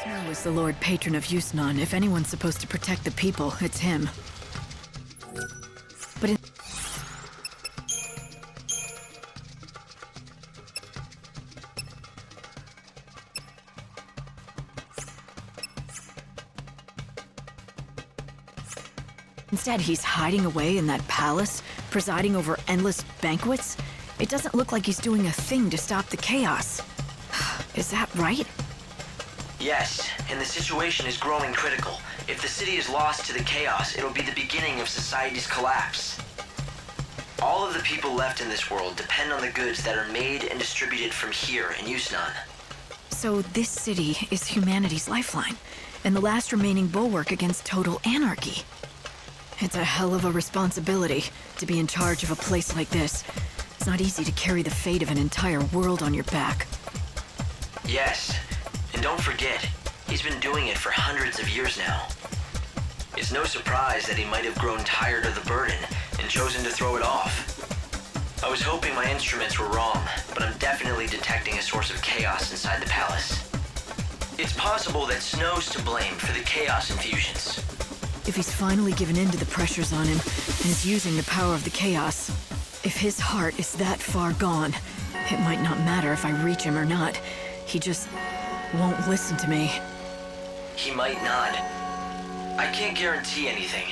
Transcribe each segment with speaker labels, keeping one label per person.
Speaker 1: Snow is the Lord Patron of Yusnan. If anyone's supposed to protect the people, it's him. But instead, he's hiding away in that palace, presiding over endless banquets. It doesn't look like he's doing a thing to stop the chaos. Is that right?
Speaker 2: Yes, and the situation is growing critical. If the city is lost to the chaos, it'll be the beginning of society's collapse. All of the people left in this world depend on the goods that are made and distributed from here in Yusnan.
Speaker 1: So this city is humanity's lifeline, and the last remaining bulwark against total anarchy. It's a hell of a responsibility to be in charge of a place like this. It's not easy to carry the fate of an entire world on your back.
Speaker 2: Yes, and don't forget, he's been doing it for hundreds of years now. It's no surprise that he might have grown tired of the burden and chosen to throw it off. I was hoping my instruments were wrong, but I'm definitely detecting a source of chaos inside the palace. It's possible that Snow's to blame for the chaos infusions.
Speaker 1: If he's finally given in to the pressures on him and is using the power of the chaos, if his heart is that far gone, it might not matter if I reach him or not. He just won't listen to me.
Speaker 2: He might not. I can't guarantee anything.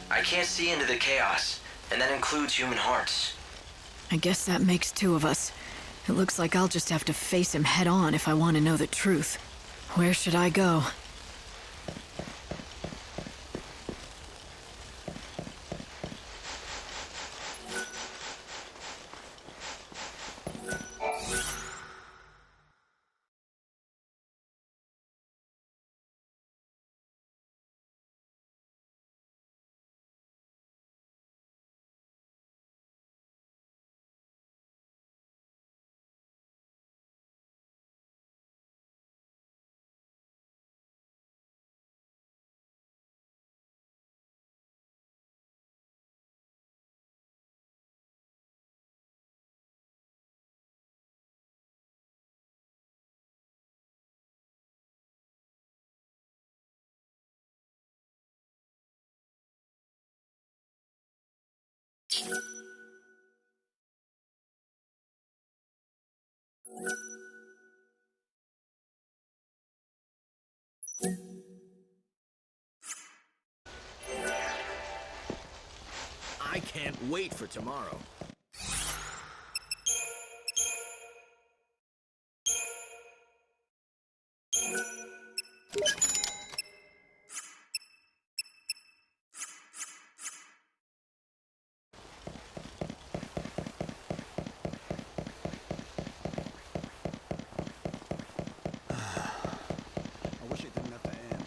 Speaker 2: I can't see into the chaos, and that includes human hearts.
Speaker 1: I guess that makes two of us. It looks like I'll just have to face him head on if I want to know the truth. Where should I go?
Speaker 3: I can't wait for tomorrow. I wish it didn't have to end.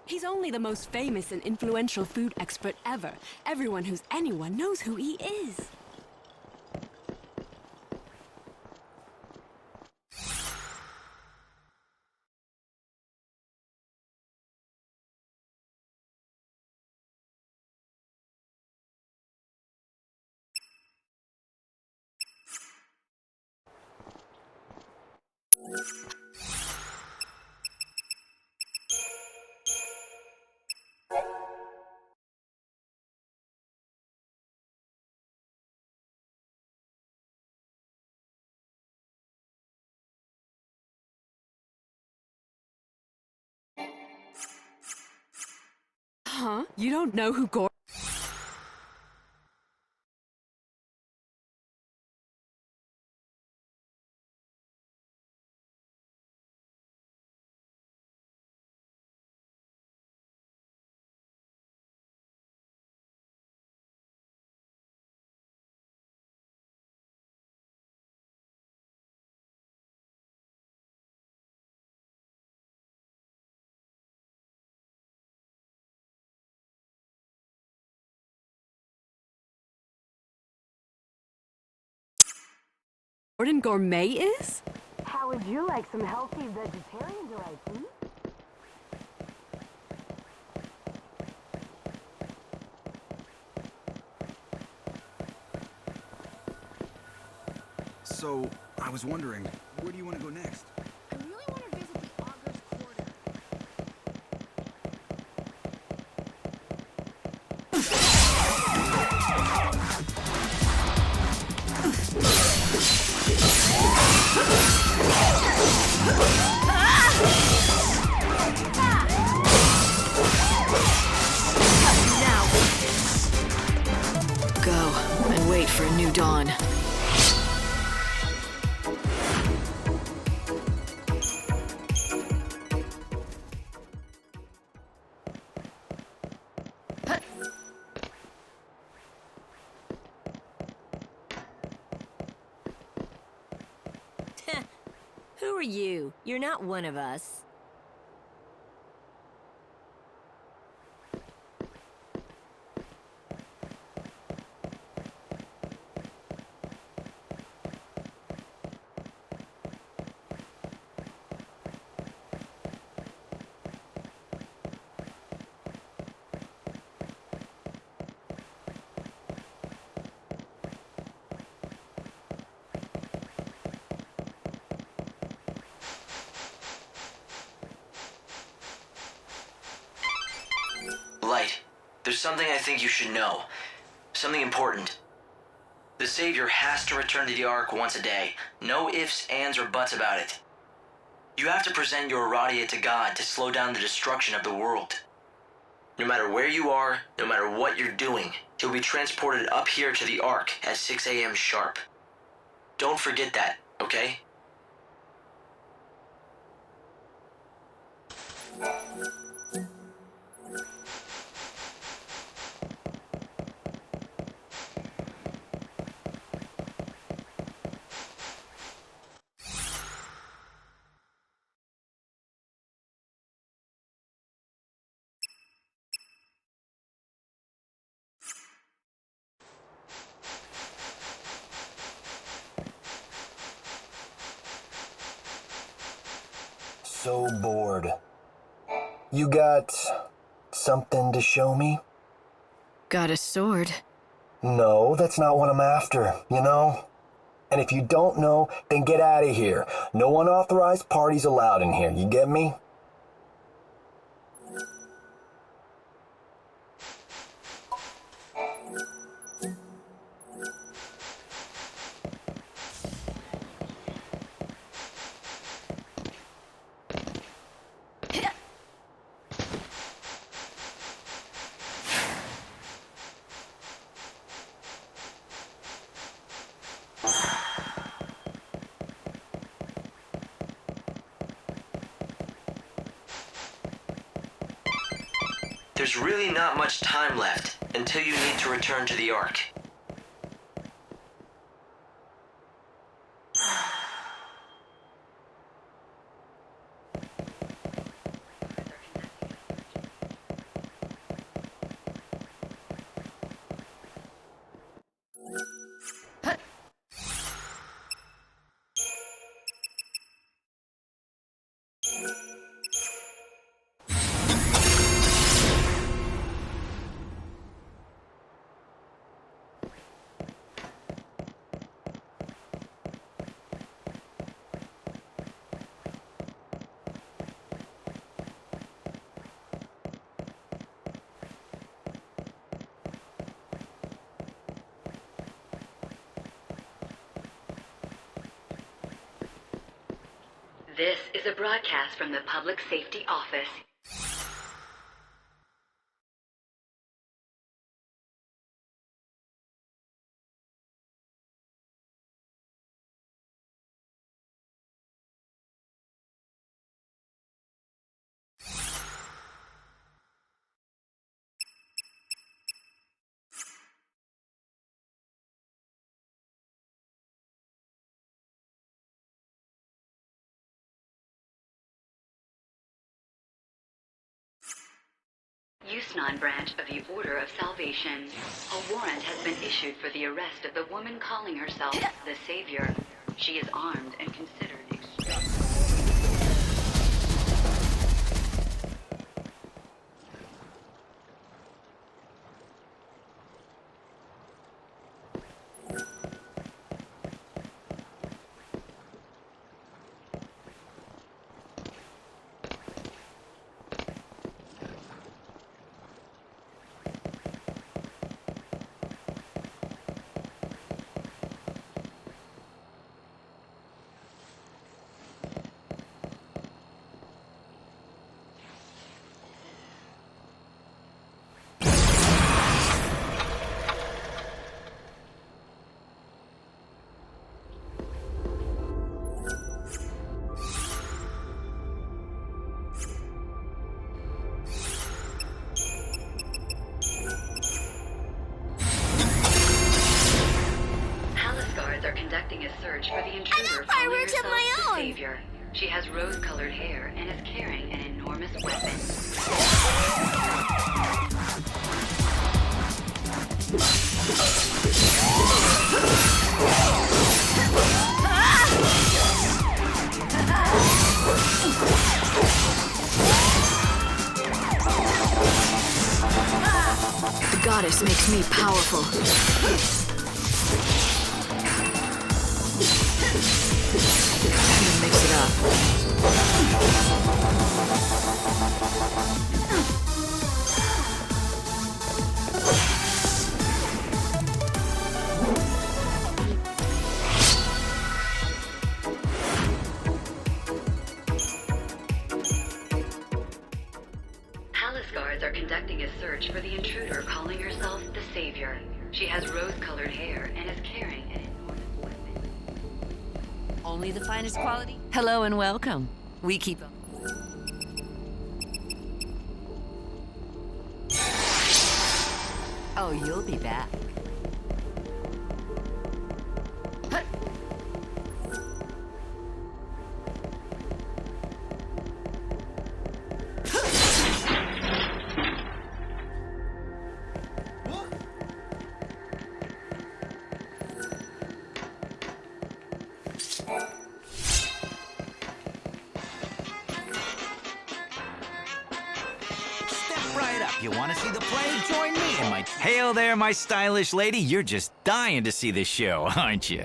Speaker 4: He's only the most famous and influential food expert ever. Everyone who's anyone knows who he is. Huh? You don't know who Gordon Gourmet is?
Speaker 5: How would you like some healthy vegetarian delights, hmm?
Speaker 6: So, I was wondering, where do you want to go next?
Speaker 5: I really want to visit the Augur's Quarter.
Speaker 1: Now! Go, and wait for a new dawn.
Speaker 7: Who are you? You're not one of us.
Speaker 2: Light, there's something I think you should know. Something important. The Savior has to return to the Ark once a day. No ifs, ands, or buts about it. You have to present your Aradia to God to slow down the destruction of the world. No matter where you are, no matter what you're doing, you'll be transported up here to the Ark at 6 a.m. sharp. Don't forget that, okay?
Speaker 8: So bored. You got something to show me?
Speaker 1: Got a sword.
Speaker 8: No, that's not what I'm after, you know? And if you don't know, then get out of here. No unauthorized parties allowed in here, you get me?
Speaker 2: There's really not much time left until you need to return to the Ark.
Speaker 9: This is a broadcast from the Public Safety Office. XIII branch of the Order of Salvation. A warrant has been issued for the arrest of the woman calling herself the Savior. She is armed and considered extremely... For the intruder, calling herself the Savior. She has rose-colored hair and is carrying an enormous weapon.
Speaker 1: The goddess makes me powerful. Mix it up.
Speaker 9: Palace guards are conducting a search for the intruder calling herself the Savior. She has rose-colored hair and is carrying an enormous weapon.
Speaker 7: Only the finest quality? Hello and welcome. We keep up. Oh, you'll be back.
Speaker 10: You want to see the play? Join me in my... Hail there, my stylish lady. You're just dying to see this show, aren't you?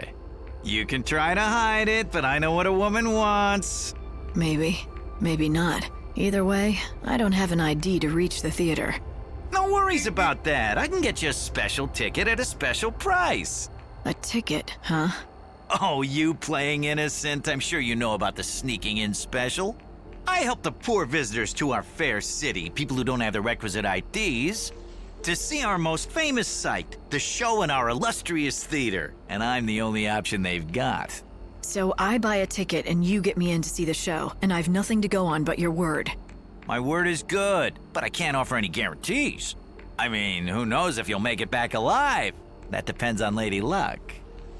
Speaker 10: You can try to hide it, but I know what a woman wants.
Speaker 1: Maybe. Maybe not. Either way, I don't have an ID to reach the theater.
Speaker 10: No worries about that. I can get you a special ticket at a special price.
Speaker 1: A ticket, huh?
Speaker 10: Oh, you playing innocent? I'm sure you know about the sneaking in special. I help the poor visitors to our fair city, people who don't have the requisite IDs, to see our most famous sight, the show in our illustrious theater, and I'm the only option they've got.
Speaker 1: So I buy a ticket and you get me in to see the show, and I've nothing to go on but your word.
Speaker 10: My word is good, but I can't offer any guarantees. I mean, who knows if you'll make it back alive? That depends on Lady Luck.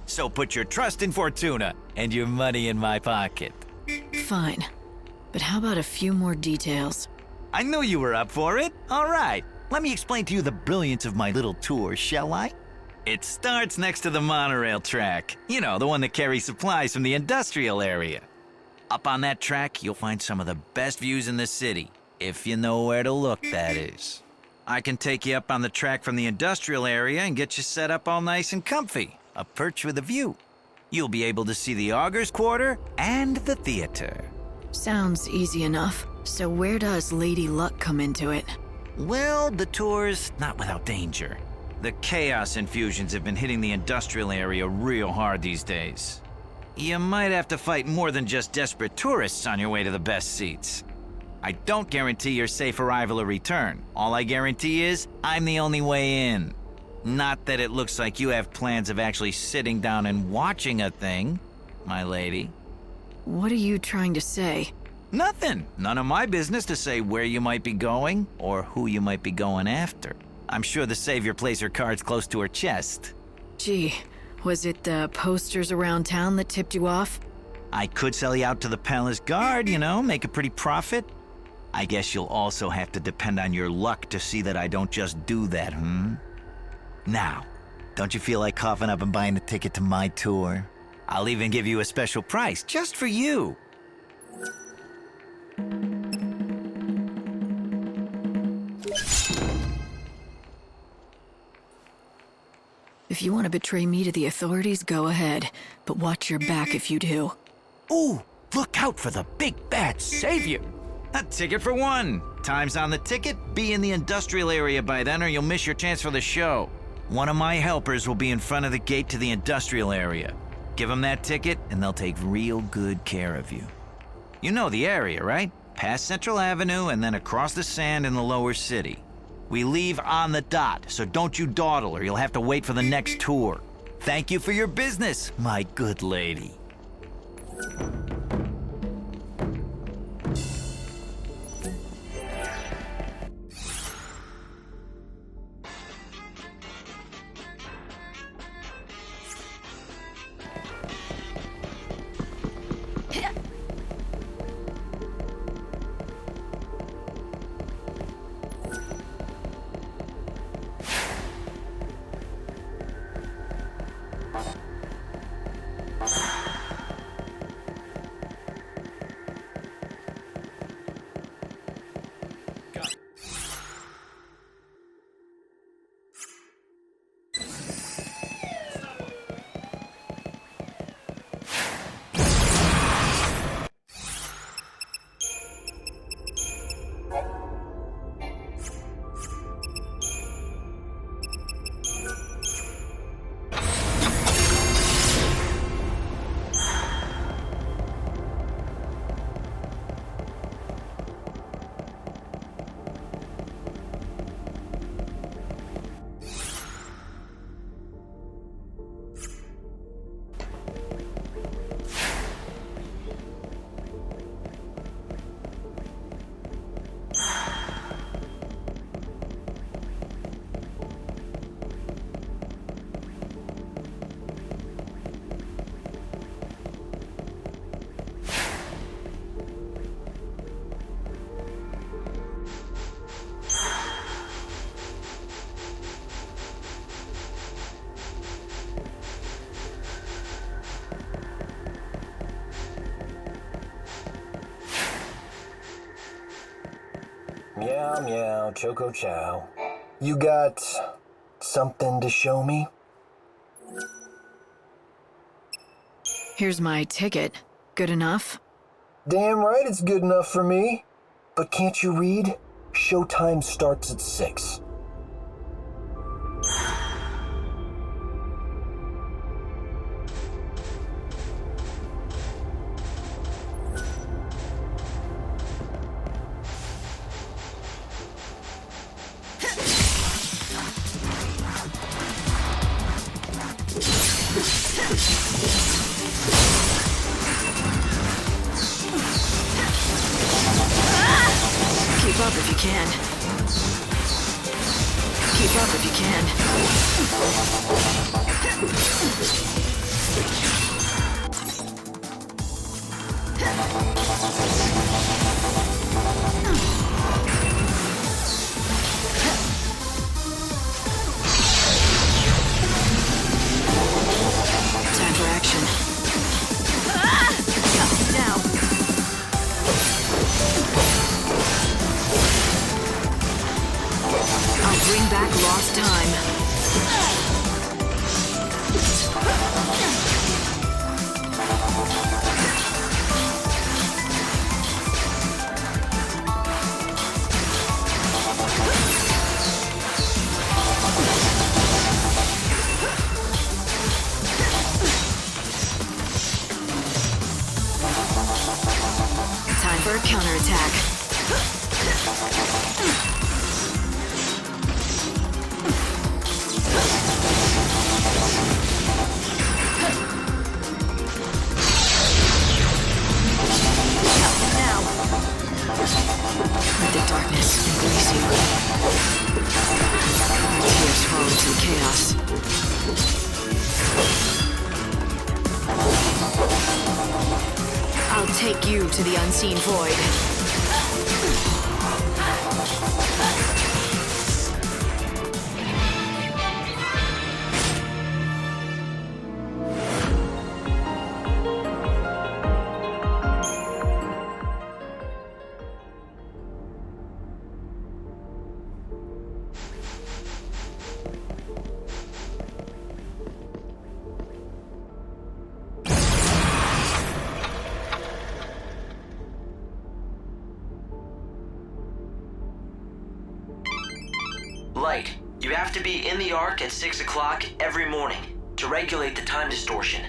Speaker 10: So put your trust in Fortuna and your money in my pocket.
Speaker 1: Fine. But how about a few more details?
Speaker 10: I knew you were up for it. All right, let me explain to you the brilliance of my little tour, shall I? It starts next to the monorail track. You know, the one that carries supplies from the industrial area. Up on that track, you'll find some of the best views in the city, if you know where to look, that is. I can take you up on the track from the industrial area and get you set up all nice and comfy, a perch with a view. You'll be able to see the Augur's Quarter and the theater.
Speaker 1: Sounds easy enough. So where does Lady Luck come into it?
Speaker 10: Well, the tour's not without danger. The chaos infusions have been hitting the industrial area real hard these days. You might have to fight more than just desperate tourists on your way to the best seats. I don't guarantee your safe arrival or return. All I guarantee is I'm the only way in. Not that it looks like you have plans of actually sitting down and watching a thing, my lady.
Speaker 1: What are you trying to say?
Speaker 10: Nothing. None of my business to say where you might be going or who you might be going after. I'm sure the Savior plays her cards close to her chest.
Speaker 1: Gee, was it the posters around town that tipped you off?
Speaker 10: I could sell you out to the palace guard, you know, make a pretty profit. I guess you'll also have to depend on your luck to see that I don't just do that, Now, don't you feel like coughing up and buying a ticket to my tour? I'll even give you a special price just for you.
Speaker 1: If you want to betray me to the authorities, go ahead. But watch your back if you do.
Speaker 10: Ooh, look out for the big bad savior. A ticket for one. Time's on the ticket. Be in the industrial area by then or you'll miss your chance for the show. One of my helpers will be in front of the gate to the industrial area. Give them that ticket and they'll take real good care of you. You know the area, right? Past Central Avenue and then across the sand in the lower city. We leave on the dot, so don't you dawdle or you'll have to wait for the next tour. Thank you for your business, my good lady.
Speaker 8: Meow meow, choco chow. You got something to show me?
Speaker 1: Here's my ticket. Good enough?
Speaker 8: Damn right it's good enough for me. But can't you read? Showtime starts at 6.
Speaker 1: Keep up if you can. Keep up if you can. Time for action. Now. I'll bring back lost time. Time for a counterattack. Let the darkness embrace you. Your tears fall into chaos. I'll take you to the unseen void.
Speaker 2: You have to be in the Ark at 6 o'clock every morning to regulate the time distortion.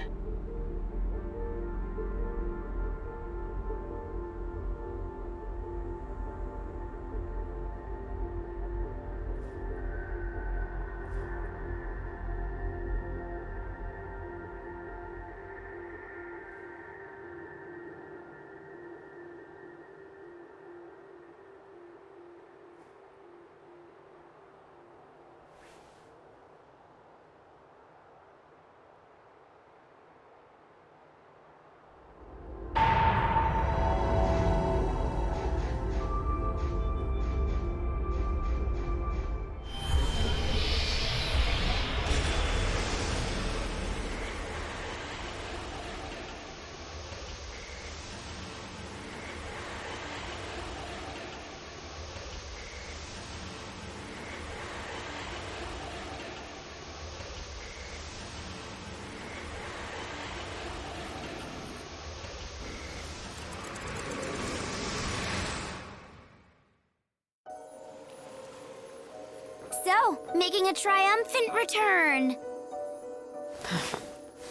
Speaker 11: So, making a triumphant return.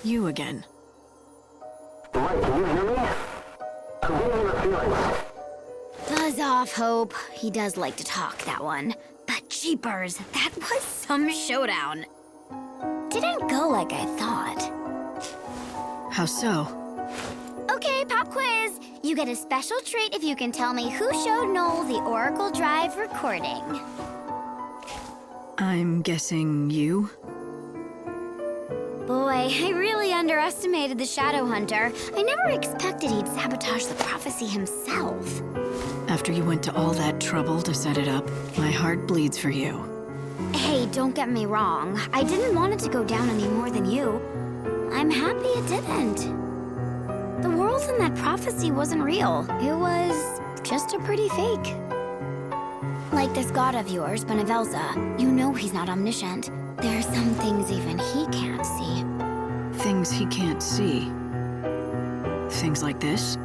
Speaker 1: You again.
Speaker 8: Right, can you hear me? I'm getting your feelings.
Speaker 11: Buzz off, Hope. He does like to talk, that one. But jeepers, that was some showdown. Didn't go like I thought.
Speaker 1: How so?
Speaker 11: Okay, pop quiz. You get a special treat if you can tell me who showed Noel the Oracle Drive recording.
Speaker 1: I'm guessing you?
Speaker 11: Boy, I really underestimated the Shadow Hunter. I never expected he'd sabotage the prophecy himself.
Speaker 1: After you went to all that trouble to set it up, my heart bleeds for you.
Speaker 11: Hey, don't get me wrong. I didn't want it to go down any more than you. I'm happy it didn't. The world in that prophecy wasn't real. It was just a pretty fake. Like this god of yours, Benevelza. You know he's not omniscient. There are some things even he can't see.
Speaker 1: Things he can't see. Things like this?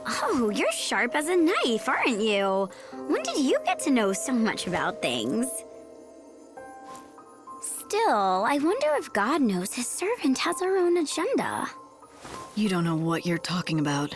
Speaker 11: Oh, you're sharp as a knife, aren't you? When did you get to know so much about things? Still, I wonder if God knows his servant has her own agenda.
Speaker 1: You don't know what you're talking about.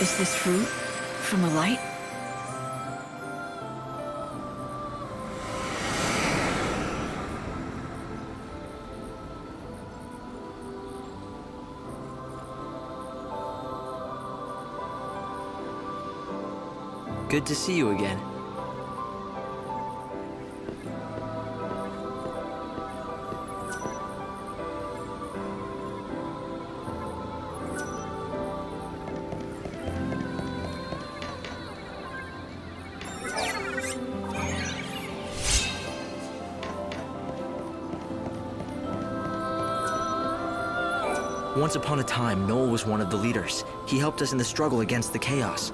Speaker 1: Is this fruit from the light?
Speaker 2: Good to see you again. Once upon a time, Noel was one of the leaders. He helped us in the struggle against the chaos.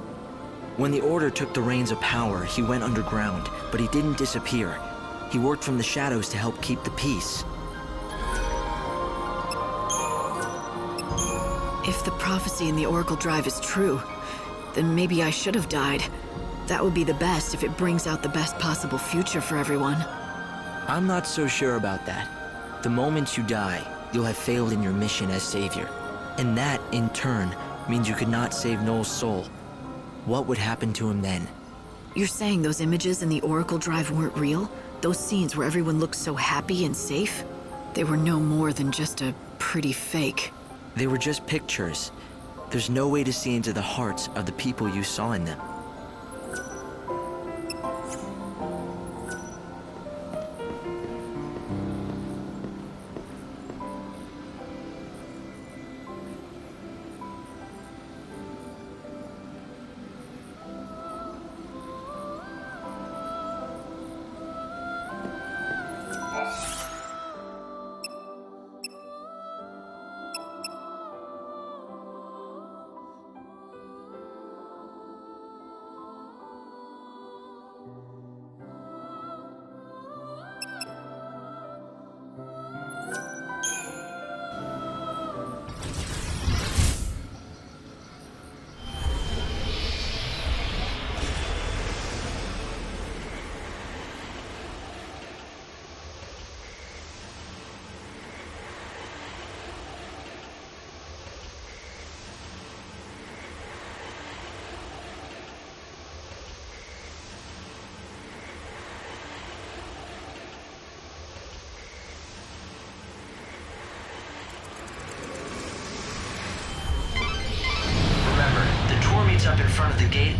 Speaker 2: When the Order took the reins of power, he went underground, but he didn't disappear. He worked from the shadows to help keep the peace.
Speaker 1: If the prophecy in the Oracle Drive is true, then maybe I should have died. That would be the best if it brings out the best possible future for everyone.
Speaker 2: I'm not so sure about that. The moment you die, you'll have failed in your mission as Savior. And that, in turn, means you could not save Noel's soul. What would happen to him then?
Speaker 1: You're saying those images in the Oracle Drive weren't real? Those scenes where everyone looked so happy and safe? They were no more than just a pretty fake.
Speaker 2: They were just pictures. There's no way to see into the hearts of the people you saw in them.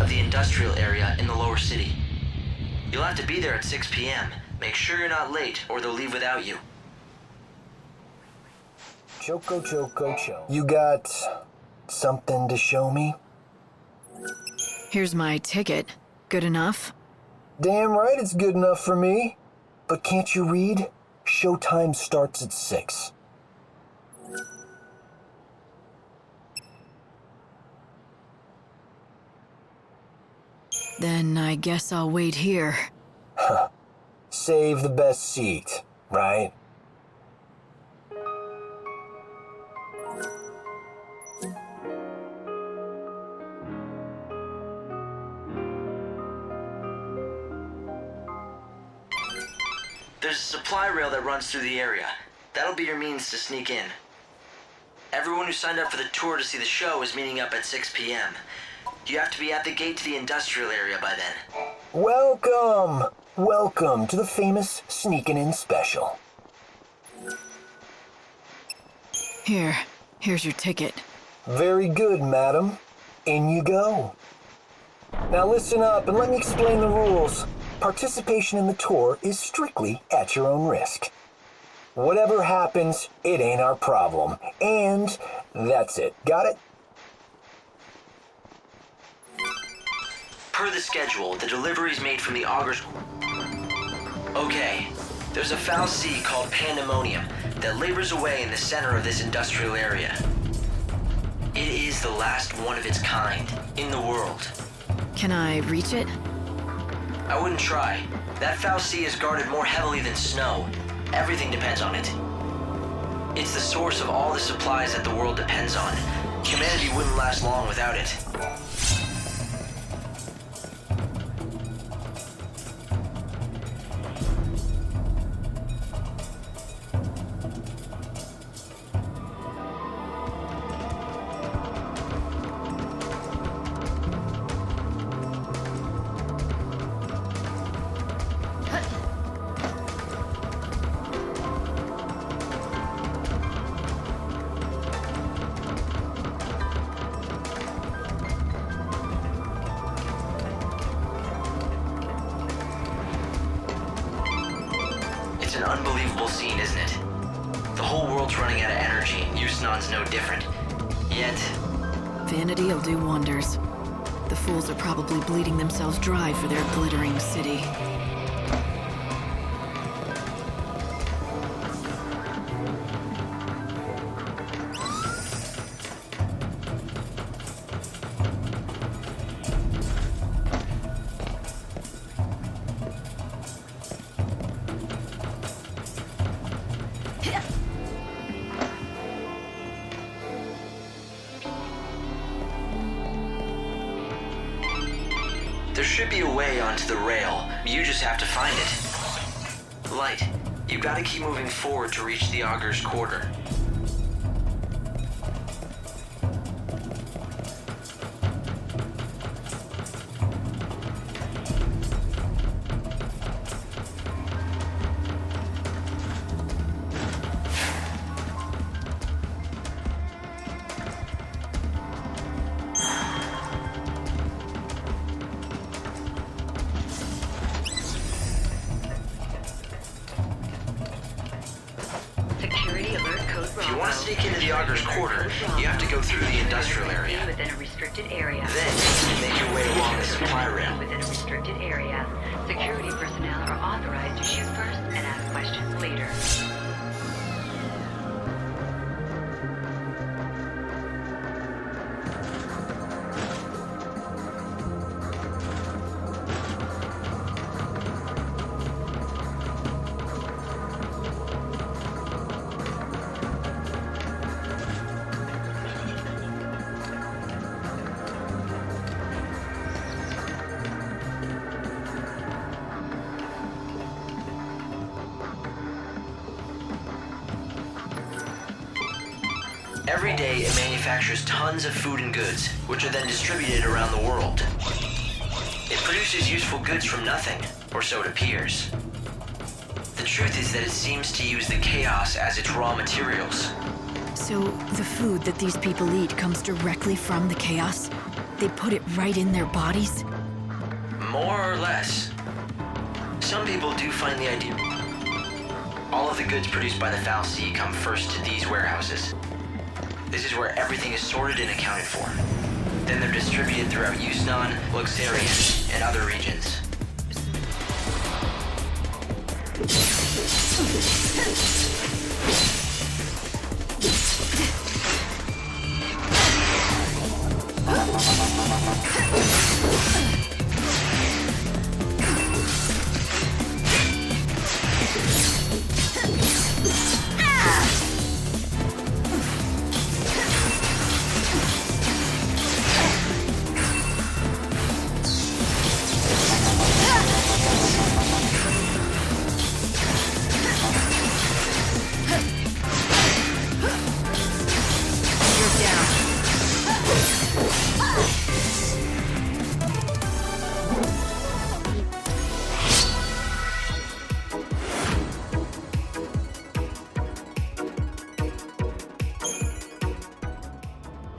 Speaker 2: of the industrial area in the lower city. You'll have to be there at 6 p.m. Make sure you're not late, or they'll leave without you.
Speaker 8: Choco. You got something to show me?
Speaker 1: Here's my ticket. Good enough?
Speaker 8: Damn right it's good enough for me. But can't you read? Showtime starts at 6.
Speaker 1: Then I guess I'll wait here.
Speaker 8: Save the best seat, right?
Speaker 2: There's a supply rail that runs through the area. That'll be your means to sneak in. Everyone who signed up for the tour to see the show is meeting up at 6 p.m. You have to be at the gate to the industrial area by then.
Speaker 8: Welcome to the famous Sneakin' In Special.
Speaker 1: Here's your ticket.
Speaker 8: Very good, madam. In you go. Now listen up and let me explain the rules. Participation in the tour is strictly at your own risk. Whatever happens, it ain't our problem. And that's it. Got it?
Speaker 2: Per the schedule, the delivery's made from the Augur's... Okay, there's a foul sea called Pandemonium that labors away in the center of this industrial area. It is the last one of its kind in the world.
Speaker 1: Can I reach it?
Speaker 2: I wouldn't try. That foul sea is guarded more heavily than snow. Everything depends on it. It's the source of all the supplies that the world depends on. Humanity wouldn't last long without it. An unbelievable scene, isn't it? The whole world's running out of energy, and Yusnan's no different. Yet...
Speaker 1: Vanity'll do wonders. The fools are probably bleeding themselves dry for their glittering city.
Speaker 2: There should be a way onto the rail. You just have to find it. Light, you gotta keep moving forward to reach the Augur's quarter. If you want to sneak into the Augur's quarter, you have to go through the industrial area.
Speaker 9: Within a restricted area.
Speaker 2: Then you can make your way along the supply rail.
Speaker 9: Within a restricted area. Security personnel are authorized to shoot first and ask questions later.
Speaker 2: Every day, it manufactures tons of food and goods, which are then distributed around the world. It produces useful goods from nothing, or so it appears. The truth is that it seems to use the chaos as its raw materials.
Speaker 1: So, the food that these people eat comes directly from the chaos? They put it right in their bodies?
Speaker 2: More or less. Some people do find the idea. All of the goods produced by the Foul Sea come first to these warehouses. This is where everything is sorted and accounted for. Then they're distributed throughout XIII, XIII, and other regions.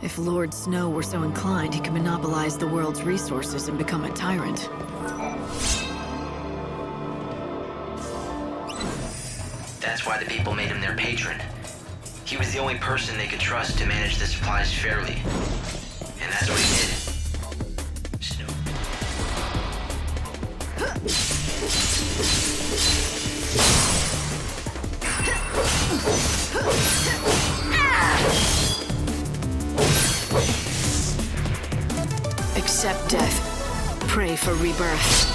Speaker 1: If Lord Snow were so inclined, he could monopolize the world's resources and become a tyrant.
Speaker 2: That's why the people made him their patron. He was the only person they could trust to manage the supplies fairly. And that's what he did. Snow.
Speaker 1: Accept death. Pray for rebirth.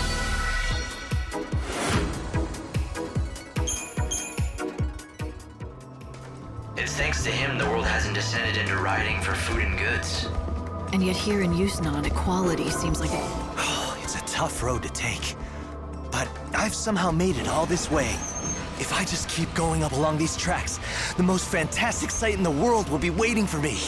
Speaker 2: It's thanks to him the world hasn't descended into rioting for food and goods.
Speaker 1: And yet here in XIII, equality seems like a...
Speaker 12: It's a tough road to take. But I've somehow made it all this way. If I just keep going up along these tracks, the most fantastic sight in the world will be waiting for me.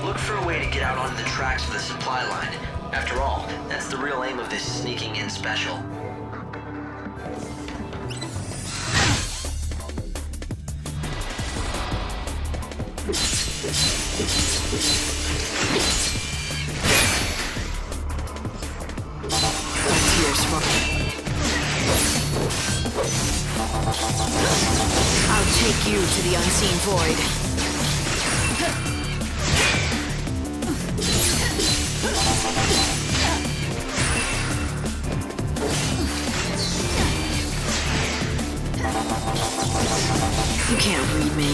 Speaker 2: Look for a way to get out onto the tracks of the supply line. After all, that's the real aim of this sneaking in special.
Speaker 1: Tears for... I'll take you to the unseen void. You can't read me.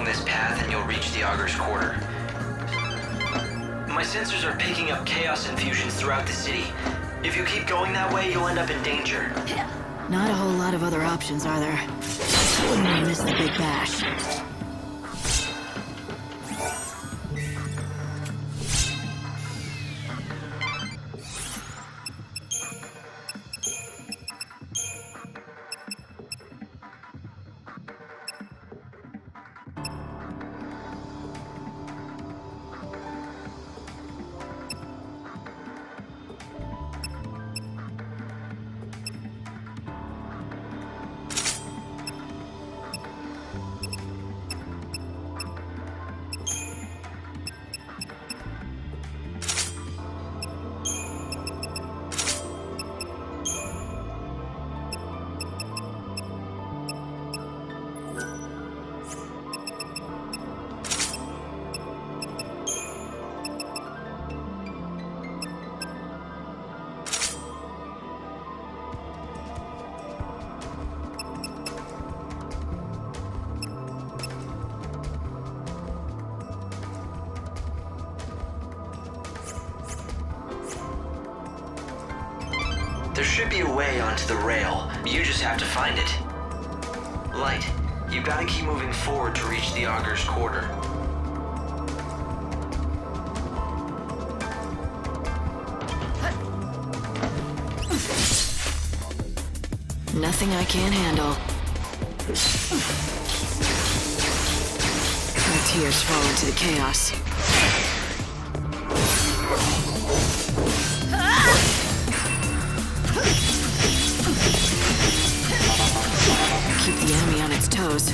Speaker 2: this path and you'll reach the Augur's Quarter. My sensors are picking up chaos infusions throughout the city. If you keep going that way, you'll end up in danger.
Speaker 1: Not a whole lot of other options, are there? I wouldn't want to miss the big bash.
Speaker 2: There should be a way onto the rail. You just have to find it. Light, you gotta keep moving forward to reach the Augur's Quarter.
Speaker 1: Nothing I can't handle. My tears fall into the chaos. Keep the enemy on its toes.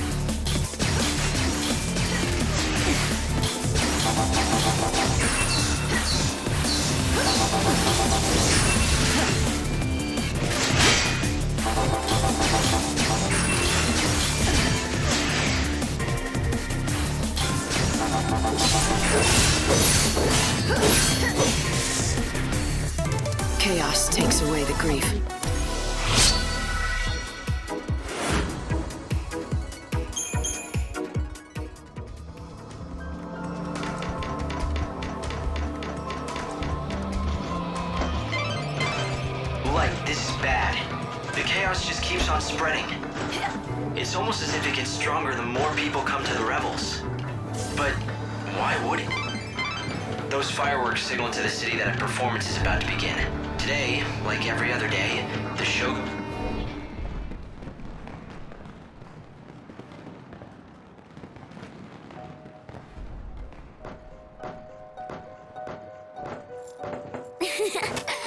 Speaker 1: Chaos takes away the grief.
Speaker 2: This is bad. The chaos just keeps on spreading. It's almost as if it gets stronger the more people come to the revels. But why would it? Those fireworks signal to the city that a performance is about to begin. Today, like every other day, the show...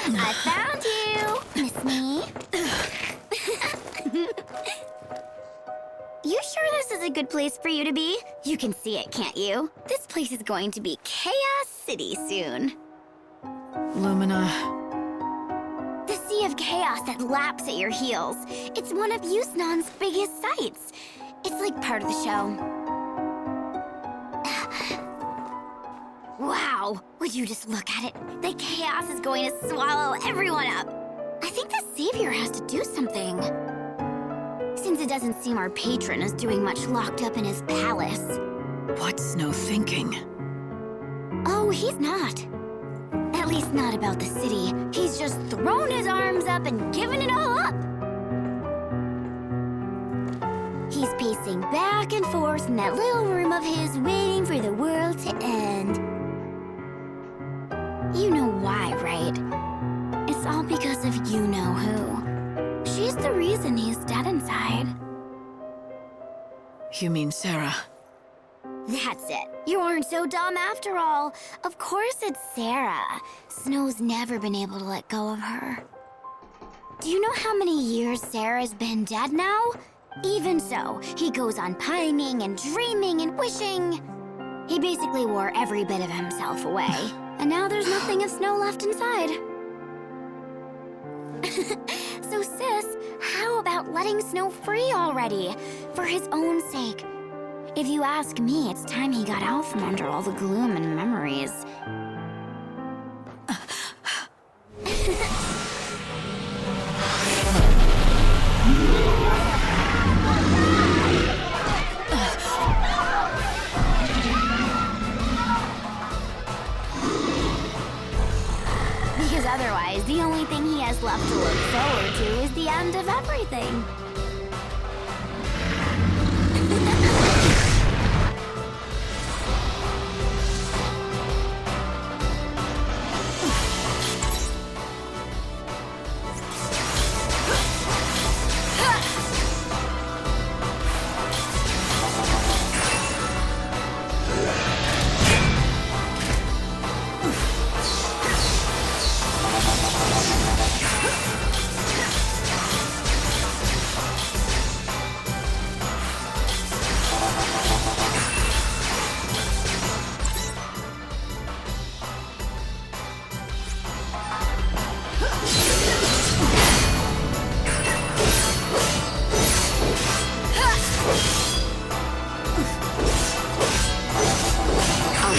Speaker 11: I found you, Miss Me. You sure this is a good place for you to be? You can see it, can't you? This place is going to be Chaos City soon.
Speaker 1: Lumina.
Speaker 11: The sea of chaos that laps at your heels. It's one of Yusnaan's biggest sights. It's like part of the show. Wow, would you just look at it? The chaos is going to swallow everyone up. I think the Savior has to do something. Since it doesn't seem our patron is doing much locked up in his palace.
Speaker 1: What's Snow thinking?
Speaker 11: Oh, he's not. At least not about the city. He's just thrown his arms up and given it all up. He's pacing back and forth in that little room of his, waiting for the world to end. You know why, right? It's all because of you-know-who. She's the reason he's dead inside.
Speaker 1: You mean Sarah?
Speaker 11: That's it. You aren't so dumb after all. Of course it's Sarah. Snow's never been able to let go of her. Do you know how many years Sarah's been dead now? Even so, he goes on pining and dreaming and wishing. He basically wore every bit of himself away. And now there's nothing of Snow left inside. So sis, how about letting Snow free already? For his own sake. If you ask me, it's time he got out from under all the gloom and memories. thing he has left to look forward to is the end of everything.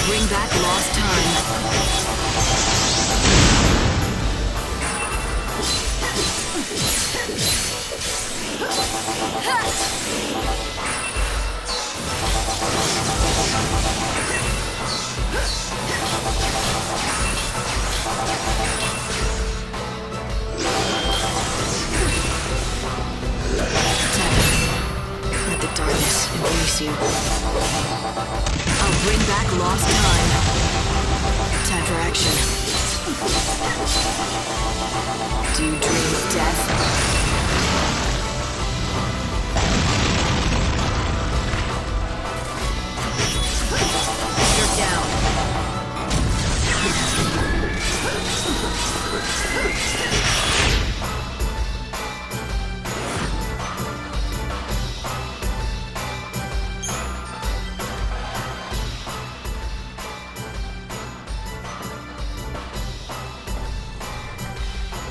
Speaker 1: Bring back lost time. Let the darkness embrace you. I'll bring back lost time. Time for action. Do you dream of death? You're down.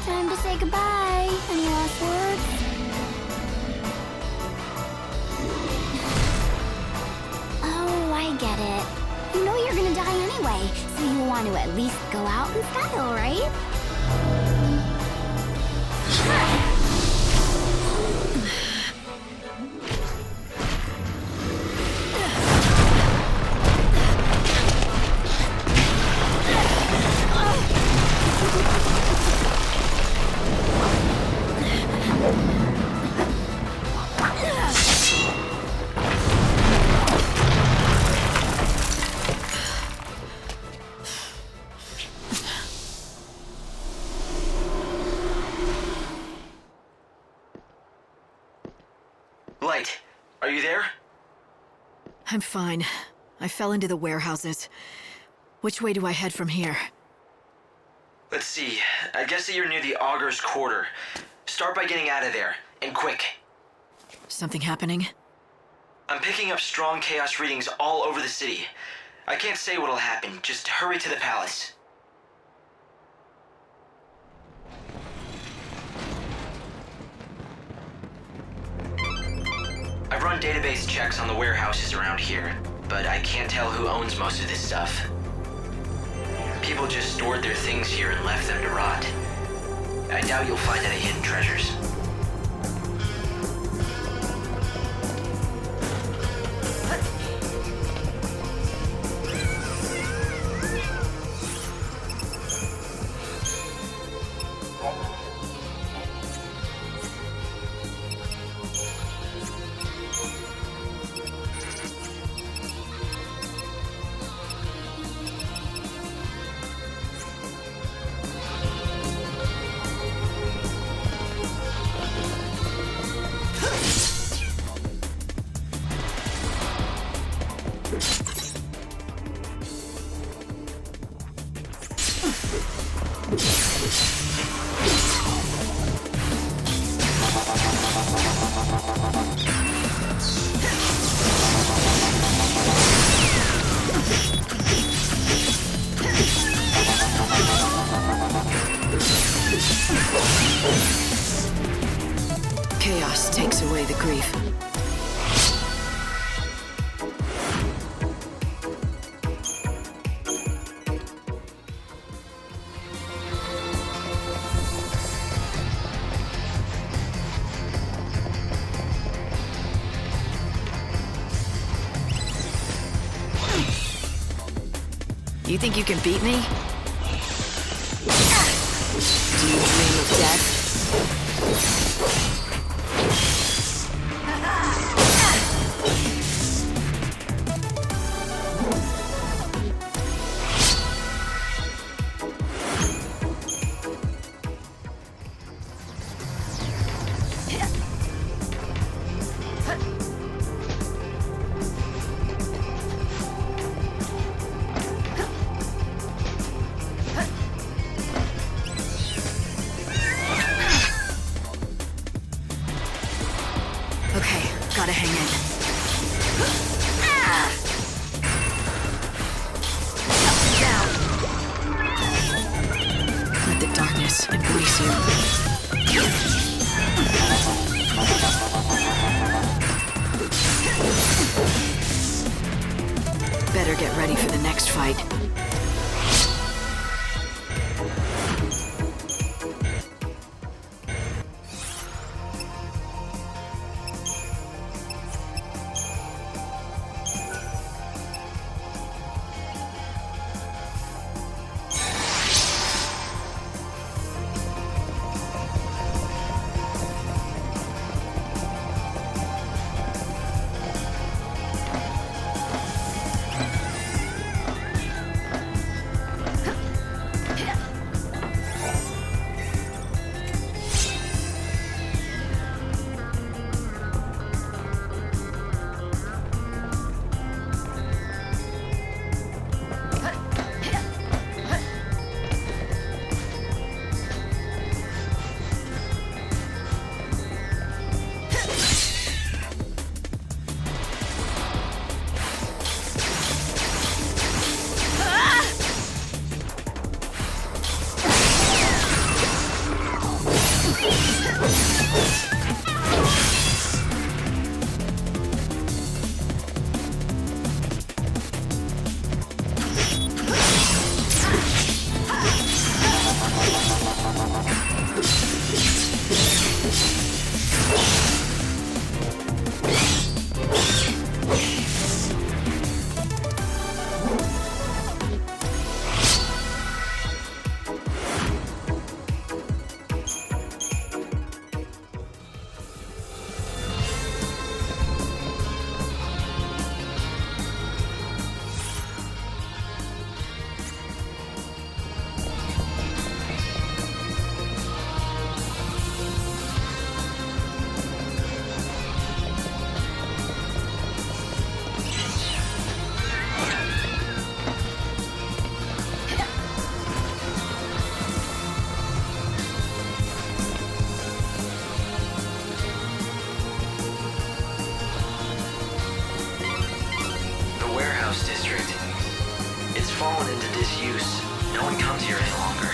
Speaker 11: Time to say goodbye. Any last words? Oh, I get it. You know you're gonna die anyway, so you want to at least go out in style, right?
Speaker 2: Light, are you there?
Speaker 1: I'm fine. I fell into the warehouses. Which way do I head from here?
Speaker 2: Let's see. I guess that you're near the Augur's Quarter. Start by getting out of there, and quick.
Speaker 1: Something happening?
Speaker 2: I'm picking up strong chaos readings all over the city. I can't say what'll happen. Just hurry to the palace. I've run database checks on the warehouses around here, but I can't tell who owns most of this stuff. People just stored their things here and left them to rot. I doubt you'll find any hidden treasures.
Speaker 1: Chaos takes away the grief. You think you can beat me? Do you dream of gotta hang in. Down. Let the darkness embrace you. Better get ready for the next fight.
Speaker 2: fallen into disuse. No one comes here any longer.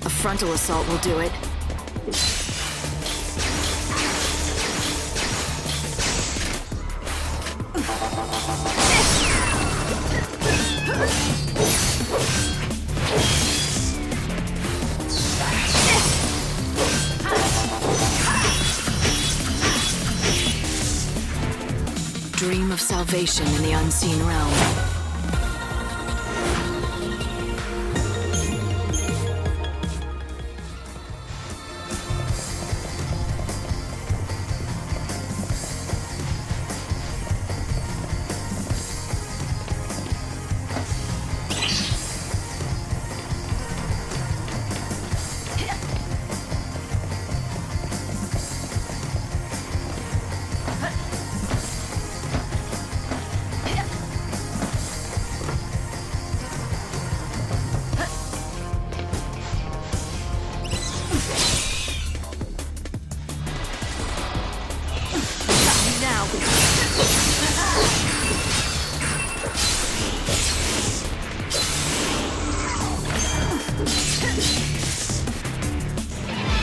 Speaker 1: A frontal assault will do it. Dream of salvation in the unseen realm.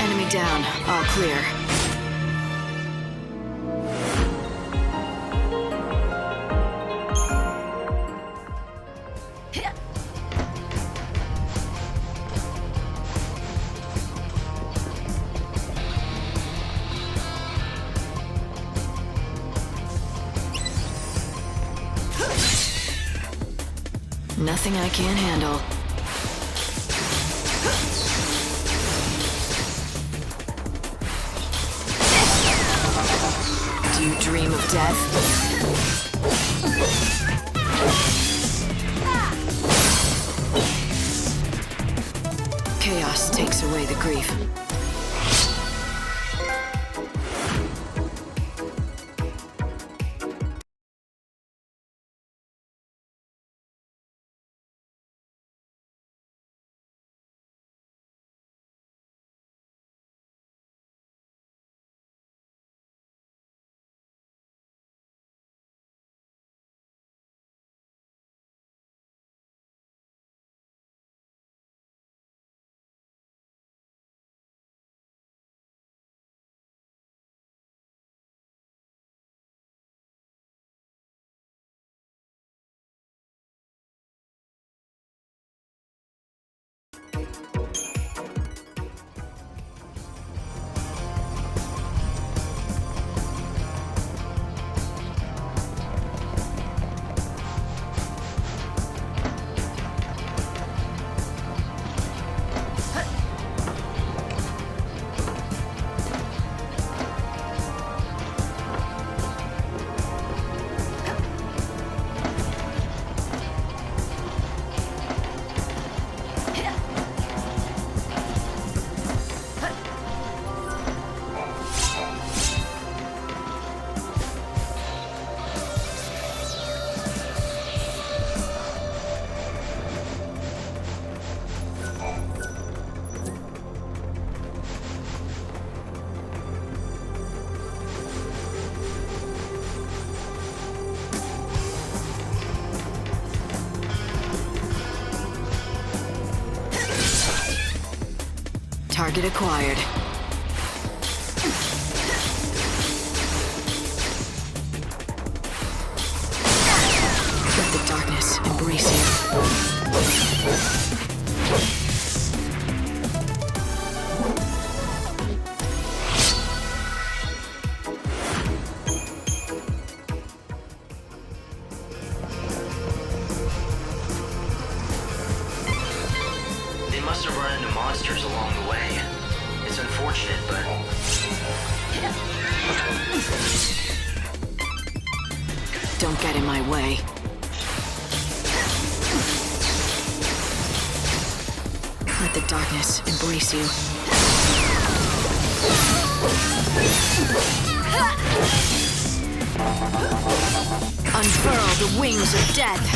Speaker 1: Enemy down. All clear. Nothing I can't handle. Do you dream of death? Chaos takes away the grief. Target acquired. Let the darkness embrace you.
Speaker 2: They must have run into monsters along the way. It's unfortunate, but...
Speaker 1: Don't get in my way. Let the darkness embrace you. Unfurl the wings of death.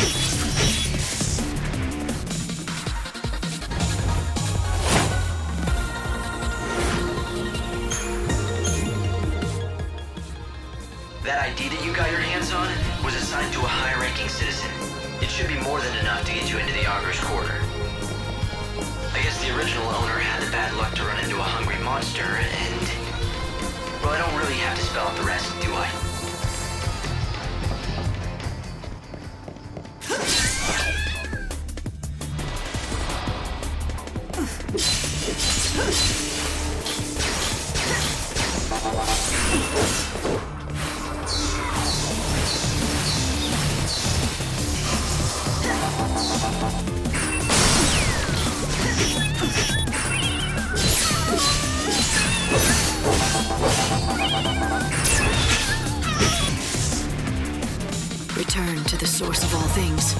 Speaker 2: That ID that you got your hands on was assigned to a high-ranking citizen. It should be more than enough to get you into the Auger's Quarter. I guess the original owner had the bad luck to run into a hungry monster, and... well, I don't really have to spell out the rest, do I?
Speaker 1: Return to the source of all things.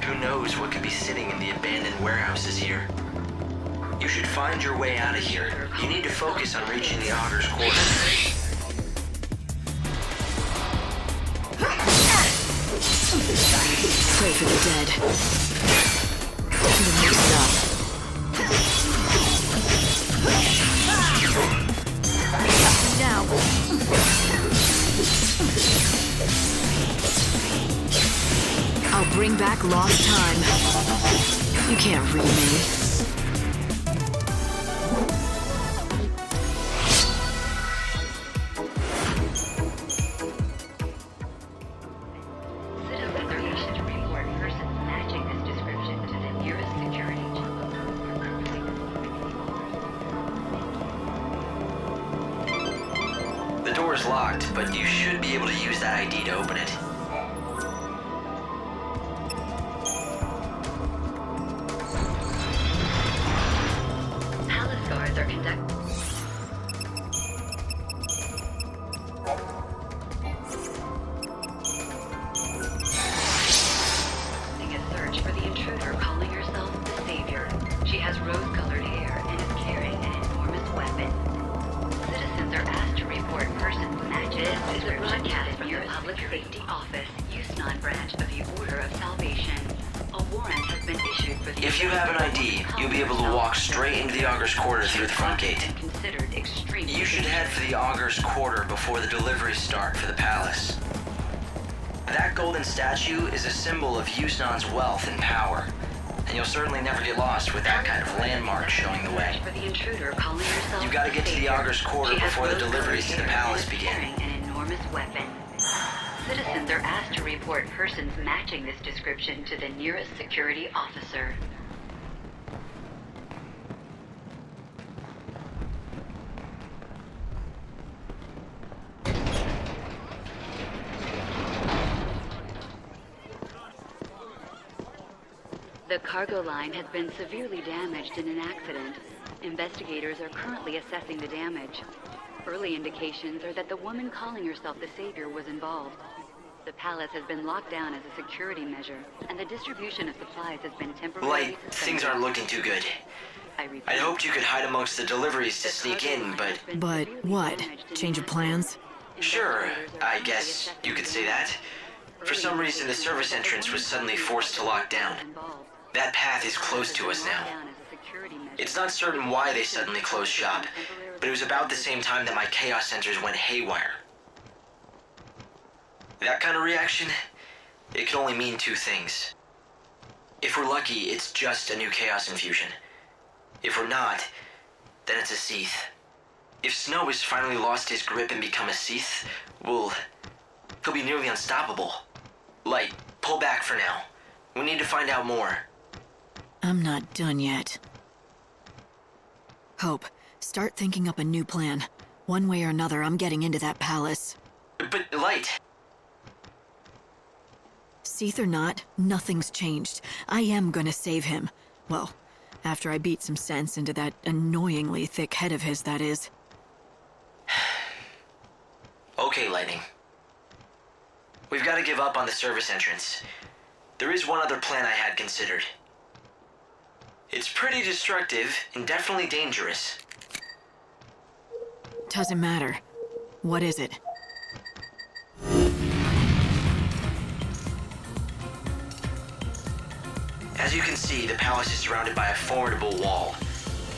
Speaker 2: Who knows what could be sitting in the abandoned warehouses here? You should find your way out of here. You need to focus on reaching the Auger's Quarter.
Speaker 1: Pray for the dead. Time to mix it up. Now. I'll bring back lost time. You can't read me.
Speaker 2: The door's locked, but you should be able to use that ID to open it.
Speaker 9: Palace guards are conducting a search for the intruder calling herself the Savior. She has rose-colored hair and is carrying an enormous weapon. Citizens are asked to report persons matching. This is a broadcast from the Public Safety Office, XIII branch of the Order of Salvation. A warrant has been issued for the...
Speaker 2: If you have an ID, you'll be able to walk straight into the Auger's Quarter through the front gate.
Speaker 9: Considered extremely...
Speaker 2: You should head for the Auger's Quarter before the deliveries start for the palace. That golden statue is a symbol of XIII's wealth and power, and you'll certainly never get lost with that kind of landmark showing the way.
Speaker 9: For the intruder calling herself
Speaker 2: You gotta get to the Auger's Quarter before the deliveries to the palace begin.
Speaker 9: An enormous weapon. Citizens are asked to report persons matching this description to the nearest security officer. The cargo line has been severely damaged in an accident. Investigators are currently assessing the damage. Early indications are that the woman calling herself the Savior was involved. The palace has been locked down as a security measure, and the distribution of supplies has been temporarily suspended.
Speaker 2: Things aren't looking too good. I'd hoped you could hide amongst the deliveries to sneak in, but...
Speaker 1: But what? Change of plans?
Speaker 2: Sure, I guess you could say that. For some reason, the service entrance was suddenly forced to lock down. That path is close to us now. It's not certain why they suddenly closed shop, but it was about the same time that my chaos sensors went haywire. That kind of reaction, it can only mean two things. If we're lucky, it's just a new chaos infusion. If we're not, then it's a Seath. If Snow has finally lost his grip and become a Seath, he'll be nearly unstoppable. Light, pull back for now. We need to find out more.
Speaker 1: I'm not done yet. Hope, start thinking up a new plan. One way or another, I'm getting into that palace.
Speaker 2: But Light...
Speaker 1: Seath or not, nothing's changed. I am gonna save him. Well, after I beat some sense into that annoyingly thick head of his, that is.
Speaker 2: Okay, Lightning. We've got to give up on the service entrance. There is one other plan I had considered. It's pretty destructive and definitely dangerous.
Speaker 1: Doesn't matter. What is it?
Speaker 2: As you can see, the palace is surrounded by a formidable wall.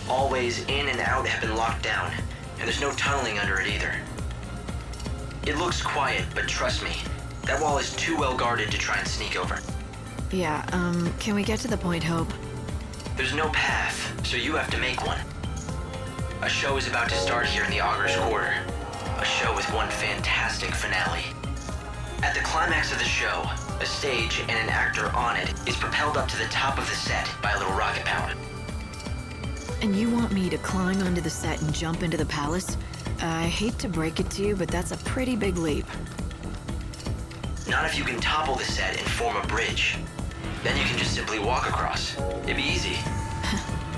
Speaker 2: All ways in and out have been locked down, and there's no tunneling under it either. It looks quiet, but trust me, that wall is too well guarded to try and sneak over.
Speaker 1: Yeah, can we get to the point, Hope?
Speaker 2: There's no path, so you have to make one. A show is about to start here in the Augur's Quarter. A show with one fantastic finale. At the climax of the show, a stage and an actor on it is propelled up to the top of the set by a little rocket power.
Speaker 1: And you want me to climb onto the set and jump into the palace? I hate to break it to you, but that's a pretty big leap.
Speaker 2: Not if you can topple the set and form a bridge. Then you can just simply walk across. It'd be easy.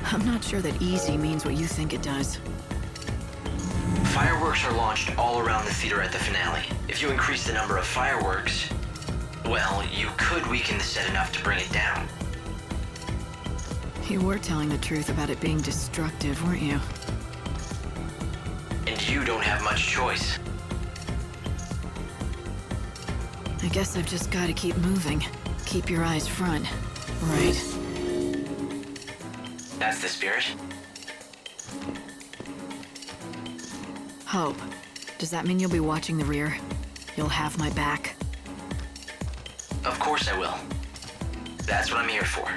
Speaker 1: I'm not sure that easy means what you think it does.
Speaker 2: Fireworks are launched all around the theater at the finale. If you increase the number of fireworks, well, you could weaken the set enough to bring it down.
Speaker 1: You were telling the truth about it being destructive, weren't you?
Speaker 2: And you don't have much choice.
Speaker 1: I guess I've just got to keep moving. Keep your eyes front. Right.
Speaker 2: That's the spirit.
Speaker 1: Hope, does that mean you'll be watching the rear? You'll have my back?
Speaker 2: Of course I will. That's what I'm here for.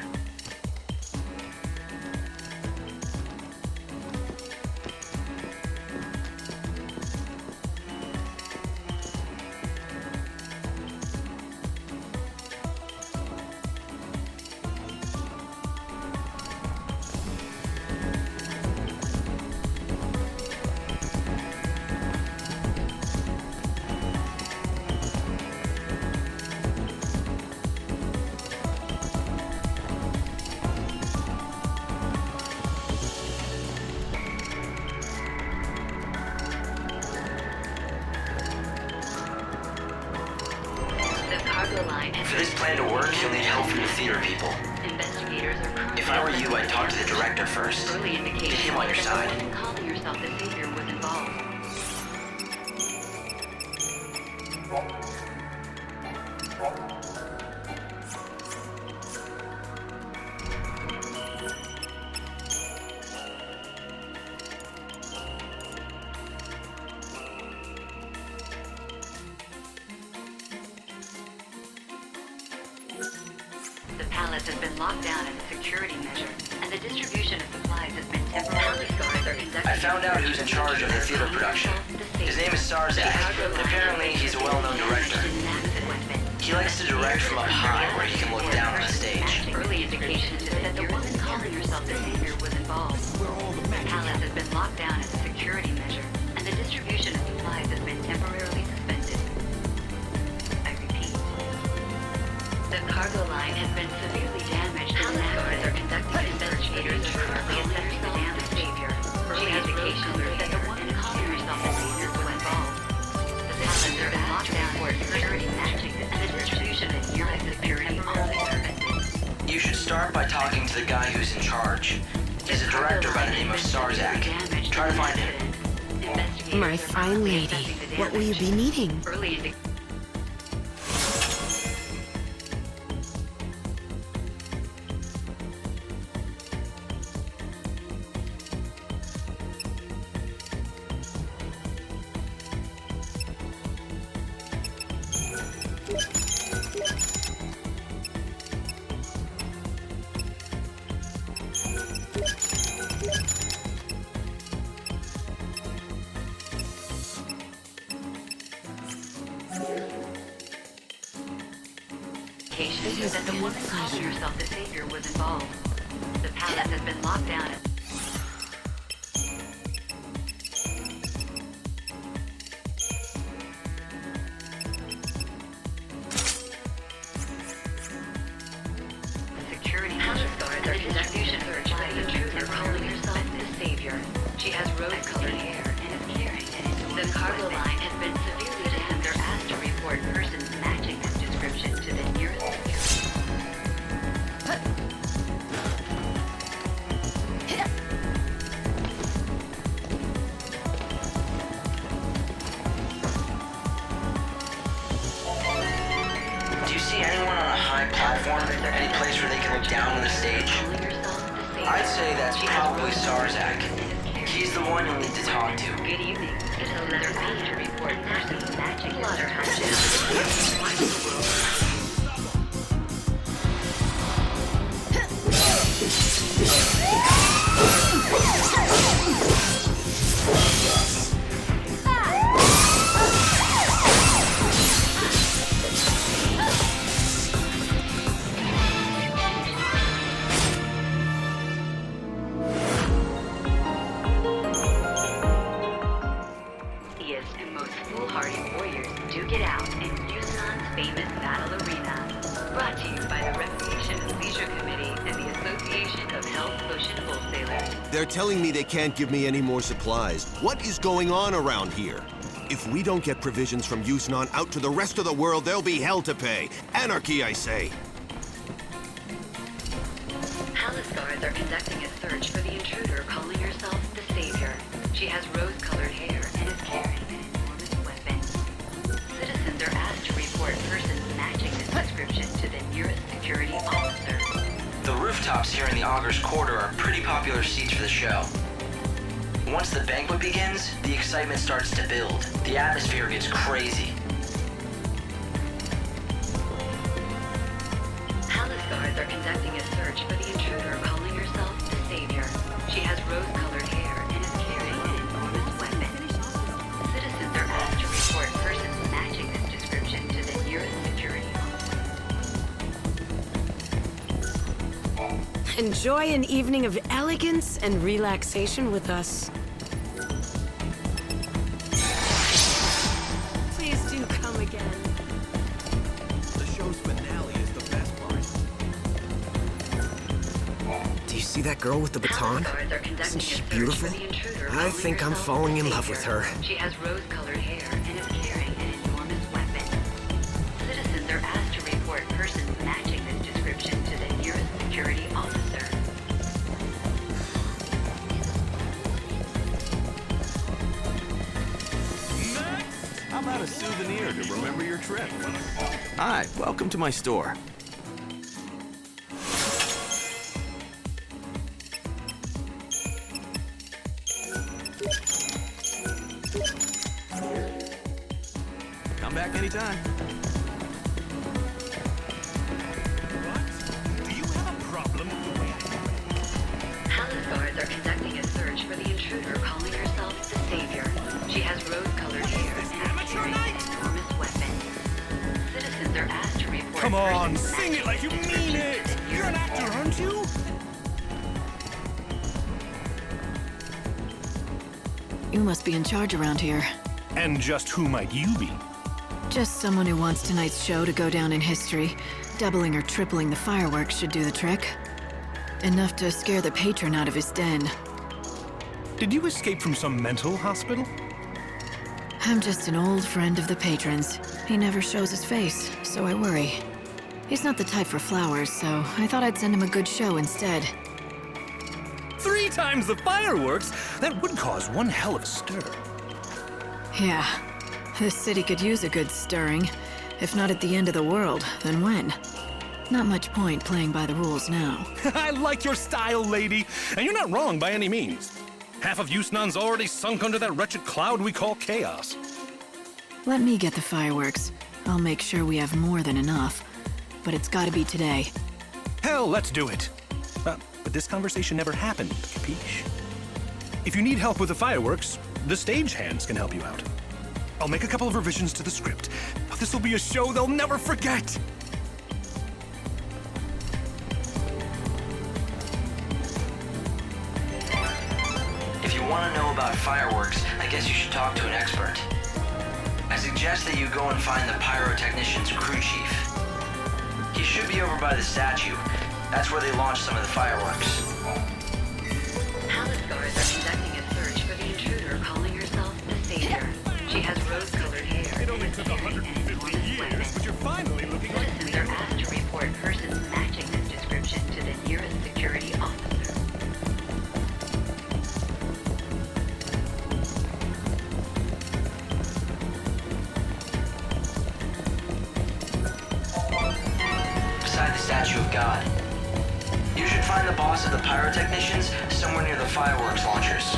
Speaker 2: For this plan to work, you'll need help from the theater people. If I were you, I'd talk to the director first. Get him on your side.
Speaker 9: Calling yourself the savior was involved. The palace has been locked down as a security measure, and the distribution of supplies has been temporarily conducted.
Speaker 2: I found out who's in charge of the theater production. His name is Sarzak, and apparently he's a well-known director. He likes to direct from up high, where he can look down on the stage.
Speaker 9: Early indications is that the woman calling herself the savior was involved. The palace has been locked down as a security measure, and the distribution of supplies has been temporarily suspended. I repeat. The cargo line has been severely damaged, and guards are conducting investigators are currently assessing the damage. Savior. Early indications is that the woman calling herself the savior was involved. The palace has been locked down for security magic, and the distribution of nearly security only suspended.
Speaker 2: You should start by talking to the guy who's in charge. He's a director by the name of Sarzak. Try to find him.
Speaker 4: My fine lady, what will you be needing?
Speaker 9: Early The woman calling herself the Savior was involved. The palace has been locked down. Security palace guards are conducting a search by the intruder calling herself the Savior. She has rose-colored hair and is carrying an enormous. The cargo line has been severely damaged. They're asked to report persons matching this description to the nearest security.
Speaker 2: Do you see anyone on a high platform? Any place where they can look down on the stage? I'd say that's probably Sarzak. He's the one you'll need to talk to.
Speaker 9: Good evening. They're asked to report persons matching slaughterhouses. Why in the world? And most foolhardy warriors do get out in Yuson's famous battle arena. Brought to you by the Recreation and Leisure Committee and the Association of Health Potion Wholesalers.
Speaker 3: They're telling me they can't give me any more supplies. What is going on around here? If we don't get provisions from Yusnon out to the rest of the world, there'll be hell to pay. Anarchy, I say.
Speaker 9: Palace guards are conducting a search for the intruder calling herself the Savior. She has rose-colored hair and is carrying an enormous weapon. Citizens are asked to report persons matching this description to the nearest security officer.
Speaker 2: The rooftops here in the Augur's Quarter are pretty popular seats for the show. Once the banquet begins, the excitement starts to build. The atmosphere gets crazy.
Speaker 9: Palace guards are conducting a search for the intruder calling herself the Savior. She has rose-colored hair and is carrying an enormous weapon. Citizens are asked to report persons matching this description to the nearest security officer.
Speaker 4: Enjoy an evening of elegance and relaxation with us. Please do come again.
Speaker 3: The show's finale is the best part.
Speaker 13: Do you see that girl with the baton? Isn't she beautiful? I think I'm falling in love with her.
Speaker 9: She has rose-colored hair and is carrying an enormous weapon. Citizens are asked to report persons matching this description to the nearest security officer.
Speaker 3: How about a souvenir to remember your trip? Hi, welcome to my store. Come back anytime.
Speaker 14: What? Do you have a problem with the way I do it?
Speaker 9: Palace guards are conducting a search for the intruder calling herself the Savior. She has rose-colored hair and is carrying an enormous weapon. Citizens are asked to report.
Speaker 14: Come on,
Speaker 9: persons
Speaker 14: sing it like you
Speaker 9: matching
Speaker 14: mean
Speaker 9: this
Speaker 14: it!
Speaker 9: description
Speaker 14: You're an actor, aren't you?
Speaker 1: You must be in charge around here.
Speaker 14: And just who might you be?
Speaker 1: Just someone who wants tonight's show to go down in history. Doubling or tripling the fireworks should do the trick. Enough to scare the patron out of his den.
Speaker 14: Did you escape from some mental hospital?
Speaker 1: I'm just an old friend of the patron's. He never shows his face, so I worry. He's not the type for flowers, so I thought I'd send him a good show instead.
Speaker 14: 3 times the fireworks? That would cause one hell of a stir.
Speaker 1: Yeah. This city could use a good stirring. If not at the end of the world, then when? Not much point playing by the rules now.
Speaker 14: I like your style, lady. And you're not wrong by any means. Half of Yusnan's already sunk under that wretched cloud we call chaos.
Speaker 1: Let me get the fireworks. I'll make sure we have more than enough. But it's gotta be today.
Speaker 14: Hell, let's do it. But this conversation never happened, capiche? If you need help with the fireworks, the stagehands can help you out. I'll make a couple of revisions to the script. This'll be a show they'll never forget!
Speaker 2: you want to know about fireworks, I guess you should talk to an expert. I suggest that you go and find the pyrotechnician's crew chief. He should be over by the statue. That's where they launch some of the fireworks.
Speaker 9: Palace guards are conducting a search for the intruder calling herself the Savior. She has rose-colored hair. It only took 150 years, but you're finally looking like me. Citizens are asked to report persons matching this description to the nearest security officer.
Speaker 2: Beside the statue of God. You should find the boss of the pyrotechnicians somewhere near the fireworks launchers.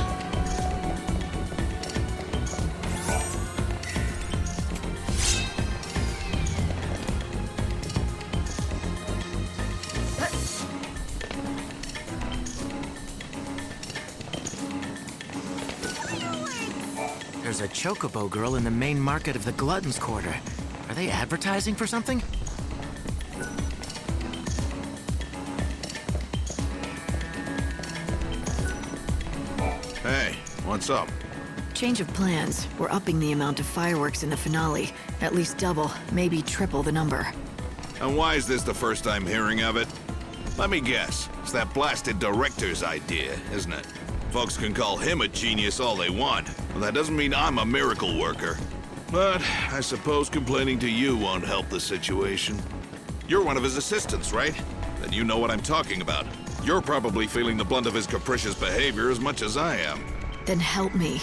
Speaker 13: There's a chocobo girl in the main market of the Glutton's Quarter. Are they advertising for something?
Speaker 15: Hey, what's up?
Speaker 1: Change of plans. We're upping the amount of fireworks in the finale. At least double, maybe triple the number.
Speaker 15: And why is this the first time hearing of it? Let me guess. It's that blasted director's idea, isn't it? Folks can call him a genius all they want, but that doesn't mean I'm a miracle worker. But I suppose complaining to you won't help the situation. You're one of his assistants, right? Then you know what I'm talking about. You're probably feeling the blunt of his capricious behavior as much as I am.
Speaker 1: Then help me.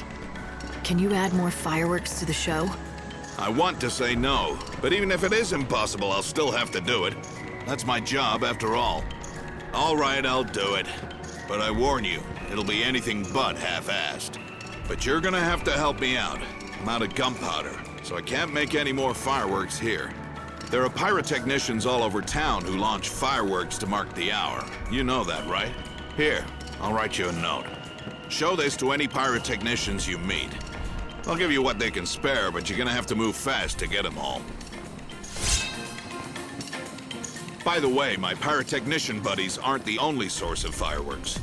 Speaker 1: Can you add more fireworks to the show?
Speaker 15: I want to say no, but even if it is impossible, I'll still have to do it. That's my job, after all. All right, I'll do it. But I warn you, it'll be anything but half-assed. But you're gonna have to help me out. I'm out of gunpowder, so I can't make any more fireworks here. There are pyrotechnicians all over town who launch fireworks to mark the hour. You know that, right? Here, I'll write you a note. Show this to any pyrotechnicians you meet. I'll give you what they can spare, but you're gonna have to move fast to get them home. By the way, my pyrotechnician buddies aren't the only source of fireworks.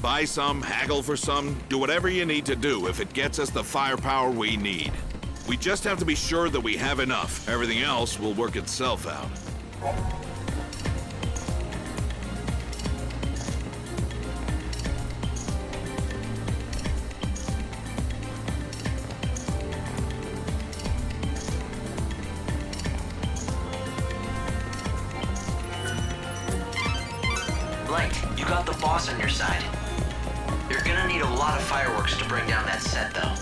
Speaker 15: Buy some, haggle for some, do whatever you need to do if it gets us the firepower we need. We just have to be sure that we have enough. Everything else will work itself out.
Speaker 2: Blight, you got the boss on your side. You're gonna need a lot of fireworks to bring down that set, though.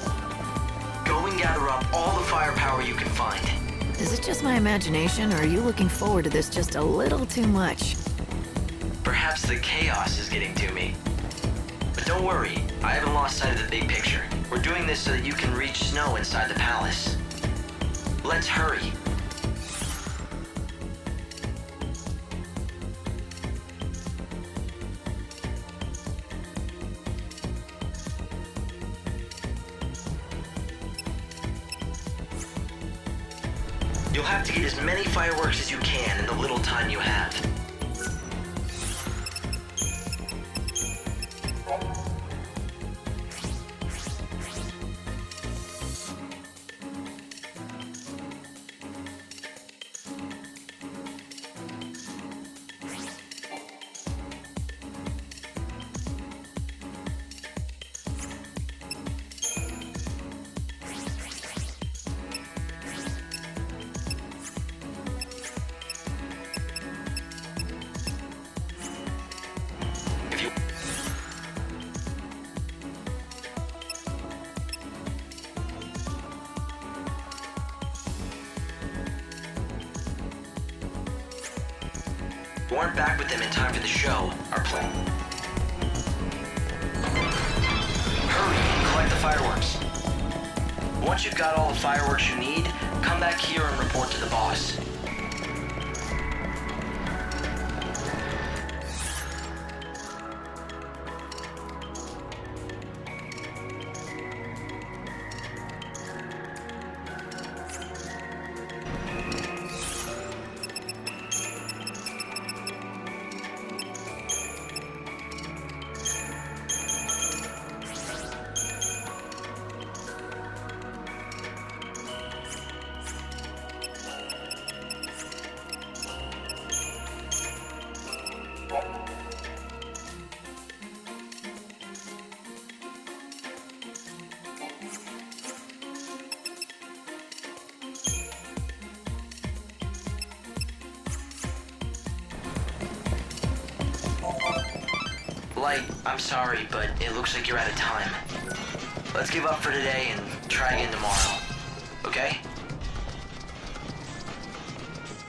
Speaker 2: Go and gather up all the firepower you can find.
Speaker 1: Is it just my imagination, or are you looking forward to this just a little too much?
Speaker 2: Perhaps the chaos is getting to me. But don't worry, I haven't lost sight of the big picture. We're doing this so that you can reach Snow inside the palace. Let's hurry. You'll have to get as many fireworks as you can in the little time you have. We weren't back with them in time for the show. Our plan. Hurry and collect the fireworks. Once you've got all the fireworks you need, come back here and report to the boss. Light, I'm sorry, but it looks like you're out of time. Let's give up for today and try again tomorrow. Okay?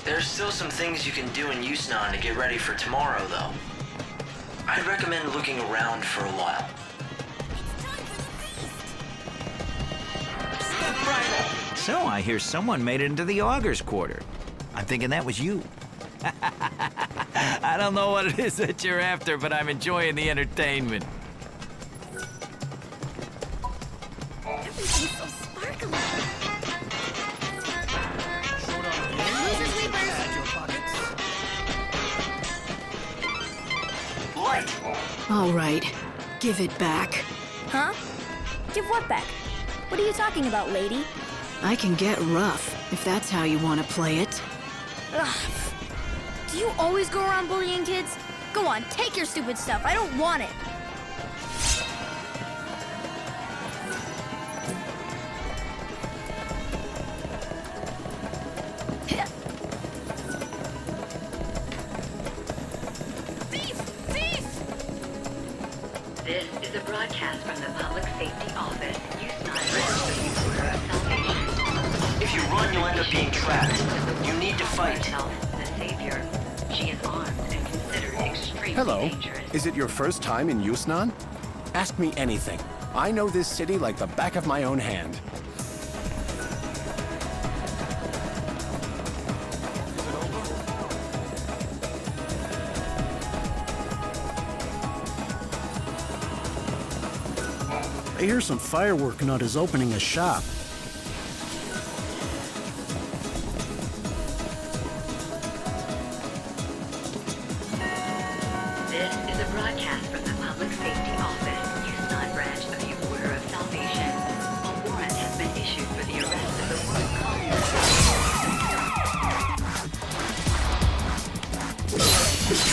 Speaker 2: There's still some things you can do in Yusnan to get ready for tomorrow, though. I'd recommend looking around for a while.
Speaker 10: So I hear someone made it into the Augur's quarter. I'm thinking that was you. I don't know what it is that you're after, but I'm enjoying the entertainment.
Speaker 11: Everything's so sparkly.
Speaker 2: Light!
Speaker 1: All right, give it back.
Speaker 16: Huh? Give what back? What are you talking about, lady?
Speaker 1: I can get rough, if that's how you want to play it.
Speaker 16: Ugh. Do you always go around bullying kids? Go on, take your stupid stuff. I don't want it.
Speaker 9: This is a broadcast from the Public Safety Office. Salvation.
Speaker 2: If you run, you'll end up being trapped. You need to fight.
Speaker 9: The Savior. She is armed and considered extremely
Speaker 17: Hello.
Speaker 9: dangerous.
Speaker 17: Is it your first time in Yusnan? Ask me anything. I know this city like the back of my own hand.
Speaker 18: I hear some firework nut is opening a shop.
Speaker 9: This is a broadcast from the Public Safety Office, Yusnan branch of the Order of Salvation. A warrant has been issued for the arrest of the world colleague.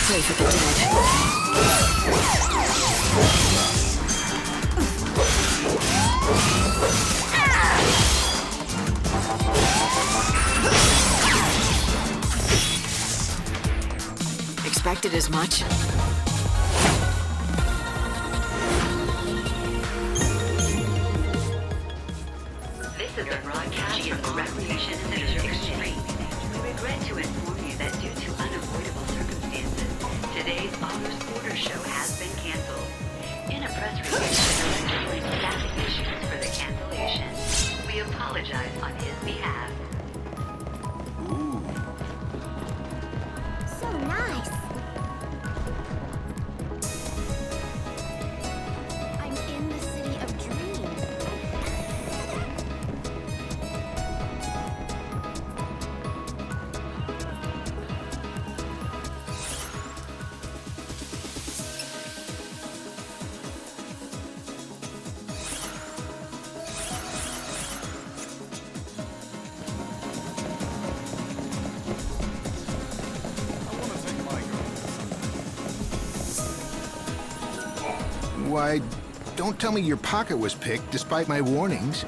Speaker 1: Pray for the dead. Expected as much?
Speaker 9: This is a broadcast from the Recreation Center XIII. We regret to inform you that due to unavoidable circumstances, today's August Quarter show has been canceled. In a press release, the director blamed staffing issues for the cancellation. We apologize on his behalf.
Speaker 11: So nice. I'm in the city of dreams.
Speaker 6: Why, don't tell me your pocket was picked despite my warnings.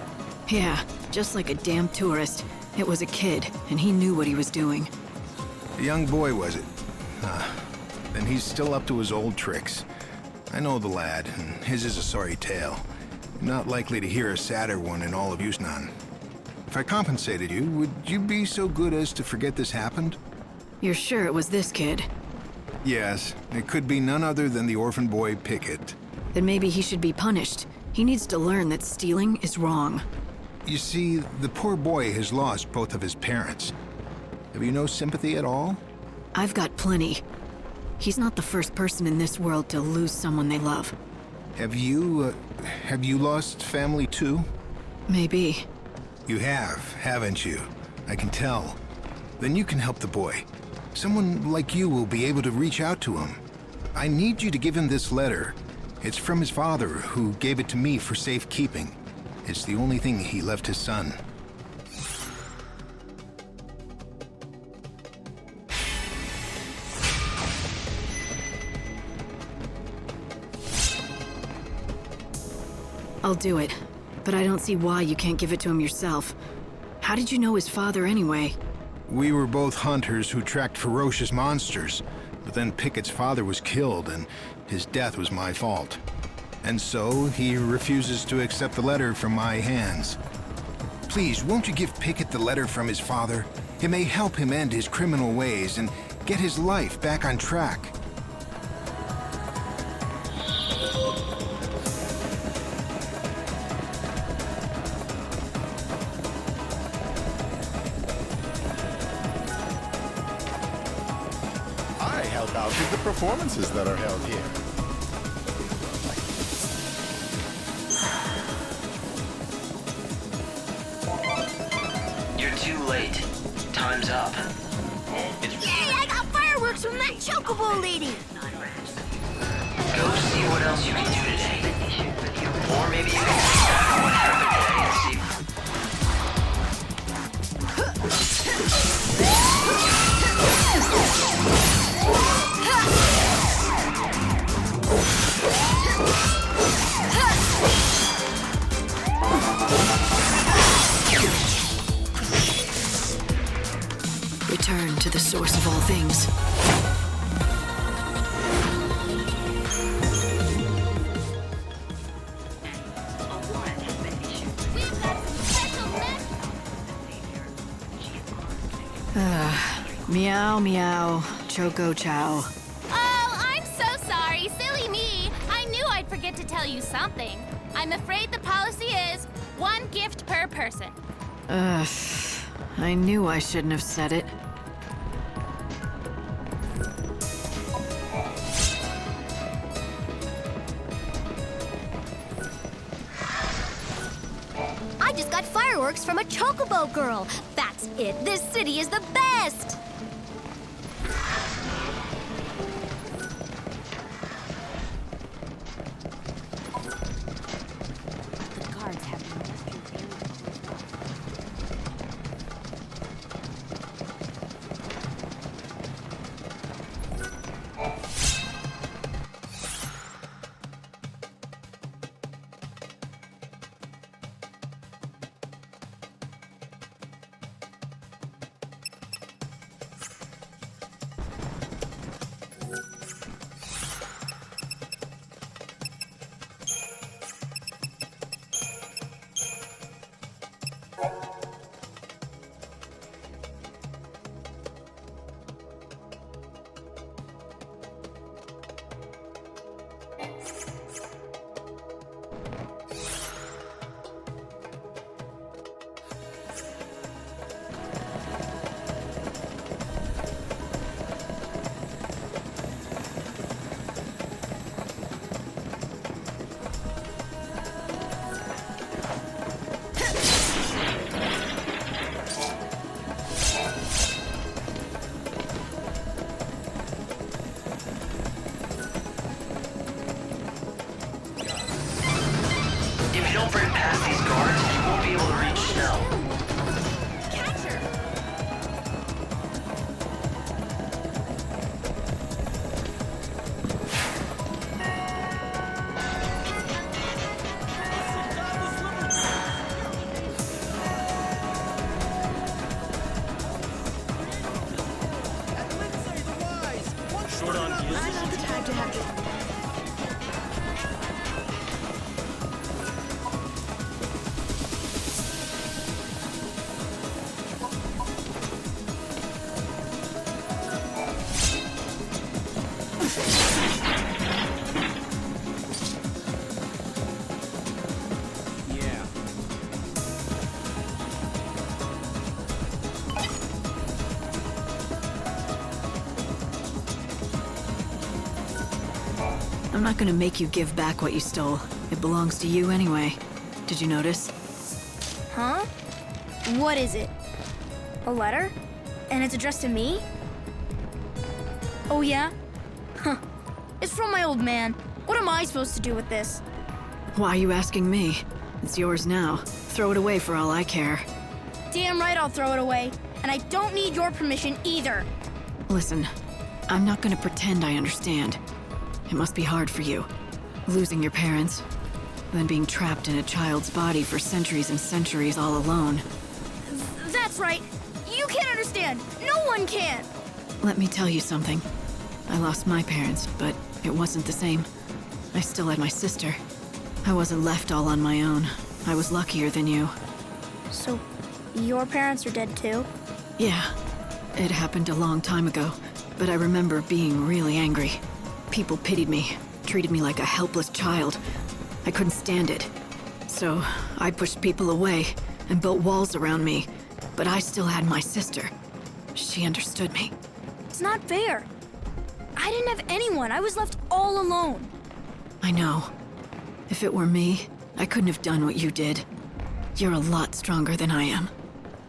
Speaker 1: Yeah, just like a damn tourist. It was a kid, and he knew what he was doing.
Speaker 6: A young boy, was it? Then he's still up to his old tricks. I know the lad, and his is a sorry tale. Not likely to hear a sadder one in all of Yusnan. If I compensated you, would you be so good as to forget this happened?
Speaker 1: You're sure it was this kid?
Speaker 6: Yes, it could be none other than the orphan boy Pickett.
Speaker 1: Then maybe he should be punished. He needs to learn that stealing is wrong.
Speaker 6: You see, the poor boy has lost both of his parents. Have you no sympathy at all?
Speaker 1: I've got plenty. He's not the first person in this world to lose someone they love.
Speaker 6: Have you lost family too?
Speaker 1: Maybe.
Speaker 6: You have, haven't you? I can tell. Then you can help the boy. Someone like you will be able to reach out to him. I need you to give him this letter. It's from his father, who gave it to me for safekeeping. It's the only thing he left his son.
Speaker 1: I'll do it, but I don't see why you can't give it to him yourself. How did you know his father anyway?
Speaker 6: We were both hunters who tracked ferocious monsters, but then Pickett's father was killed, and his death was my fault. And so, he refuses to accept the letter from my hands. Please, won't you give Pickett the letter from his father? It may help him end his criminal ways and get his life back on track.
Speaker 19: I help out with the performances that are held here.
Speaker 2: You're too late. Time's up.
Speaker 16: Yay, I got fireworks from that chocobo lady!
Speaker 2: Go see what else you can do today. Or maybe you can think back on what happened today and see.
Speaker 1: Return to the source of all things. Meow, meow, choco chow.
Speaker 20: Oh, I'm so sorry. Silly me. I knew I'd forget to tell you something. I'm afraid the policy is 1 gift per person.
Speaker 1: I knew I shouldn't have said it.
Speaker 16: I just got fireworks from a chocobo girl. That's it. This city is the best.
Speaker 2: If you don't break past these guards, you won't be able to reach Snow.
Speaker 16: Catch her!
Speaker 14: Short on gears.
Speaker 1: I'm not the type to have to... I'm not gonna make you give back what you stole. It belongs to you anyway. Did you notice?
Speaker 16: Huh? What is it? A letter? And it's addressed to me? Oh yeah? Huh. It's from my old man. What am I supposed to do with this?
Speaker 1: Why are you asking me? It's yours now. Throw it away for all I care.
Speaker 16: Damn right I'll throw it away. And I don't need your permission either.
Speaker 1: Listen, I'm not gonna pretend I understand. It must be hard for you. Losing your parents, then being trapped in a child's body for centuries and centuries all alone.
Speaker 16: That's right. You can't understand. No one can.
Speaker 1: Let me tell you something. I lost my parents, but it wasn't the same. I still had my sister. I wasn't left all on my own. I was luckier than you.
Speaker 16: So, your parents are dead too?
Speaker 1: Yeah. It happened a long time ago, but I remember being really angry. People pitied me, treated me like a helpless child. I couldn't stand it. So, I pushed people away and built walls around me, but I still had my sister. She understood me.
Speaker 16: It's not fair. I didn't have anyone. I was left all alone.
Speaker 1: I know. If it were me, I couldn't have done what you did. You're a lot stronger than I am.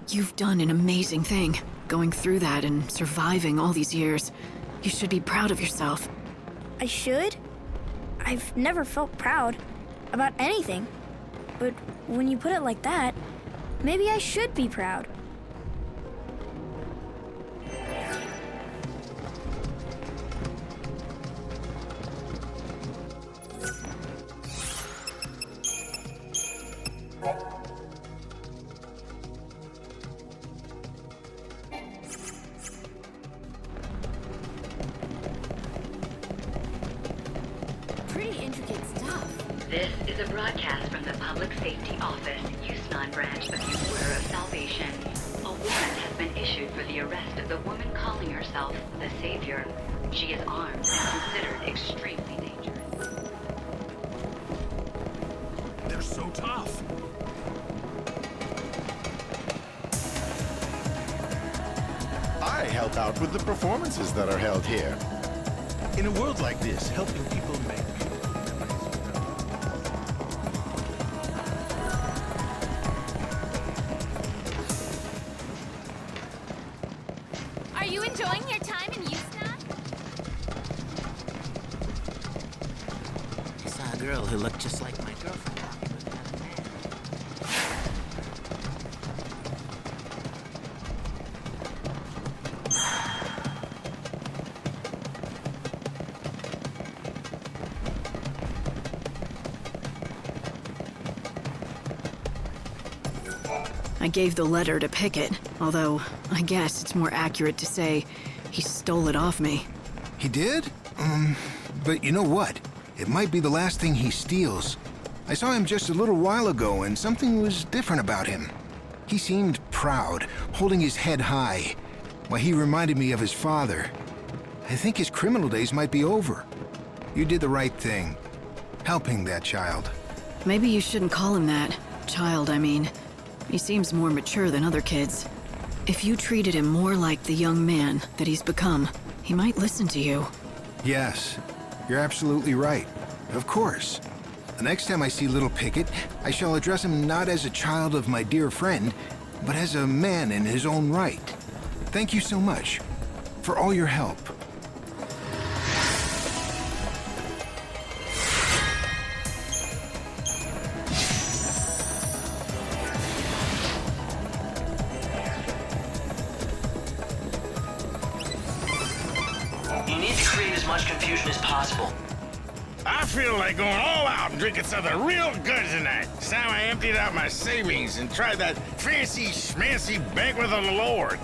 Speaker 1: You've done an amazing thing, going through that and surviving all these years. You should be proud of yourself.
Speaker 16: I should? I've never felt proud about anything. But when you put it like that, maybe I should be proud.
Speaker 20: Pretty intricate stuff.
Speaker 9: This is a broadcast from the Public Safety Office, XIII branch of the Order of Salvation. A warrant has been issued for the arrest of the woman calling herself the Savior. She is armed and considered extremely dangerous.
Speaker 14: They're so tough.
Speaker 19: I help out with the performances that are held here. In a world like this, helping people make
Speaker 20: Are you enjoying your time in Houston?
Speaker 13: I saw a girl who looked just like my girlfriend walking with another man.
Speaker 1: I gave the letter to Pickett, although I guess it's more accurate to say he stole it off me.
Speaker 6: He did? But you know what? It might be the last thing he steals. I saw him just a little while ago, and something was different about him. He seemed proud, holding his head high. Why, he reminded me of his father. I think his criminal days might be over. You did the right thing, helping that child.
Speaker 1: Maybe you shouldn't call him that. Child, I mean. He seems more mature than other kids. If you treated him more like the young man that he's become, he might listen to you.
Speaker 6: Yes, you're absolutely right. Of course. The next time I see little Pickett, I shall address him not as a child of my dear friend, but as a man in his own right. Thank you so much for all your help.
Speaker 2: You need to create as much confusion as possible.
Speaker 21: I feel like going all out and drinking something real good tonight. It's time I emptied out my savings and tried that fancy schmancy banquet of the Lord.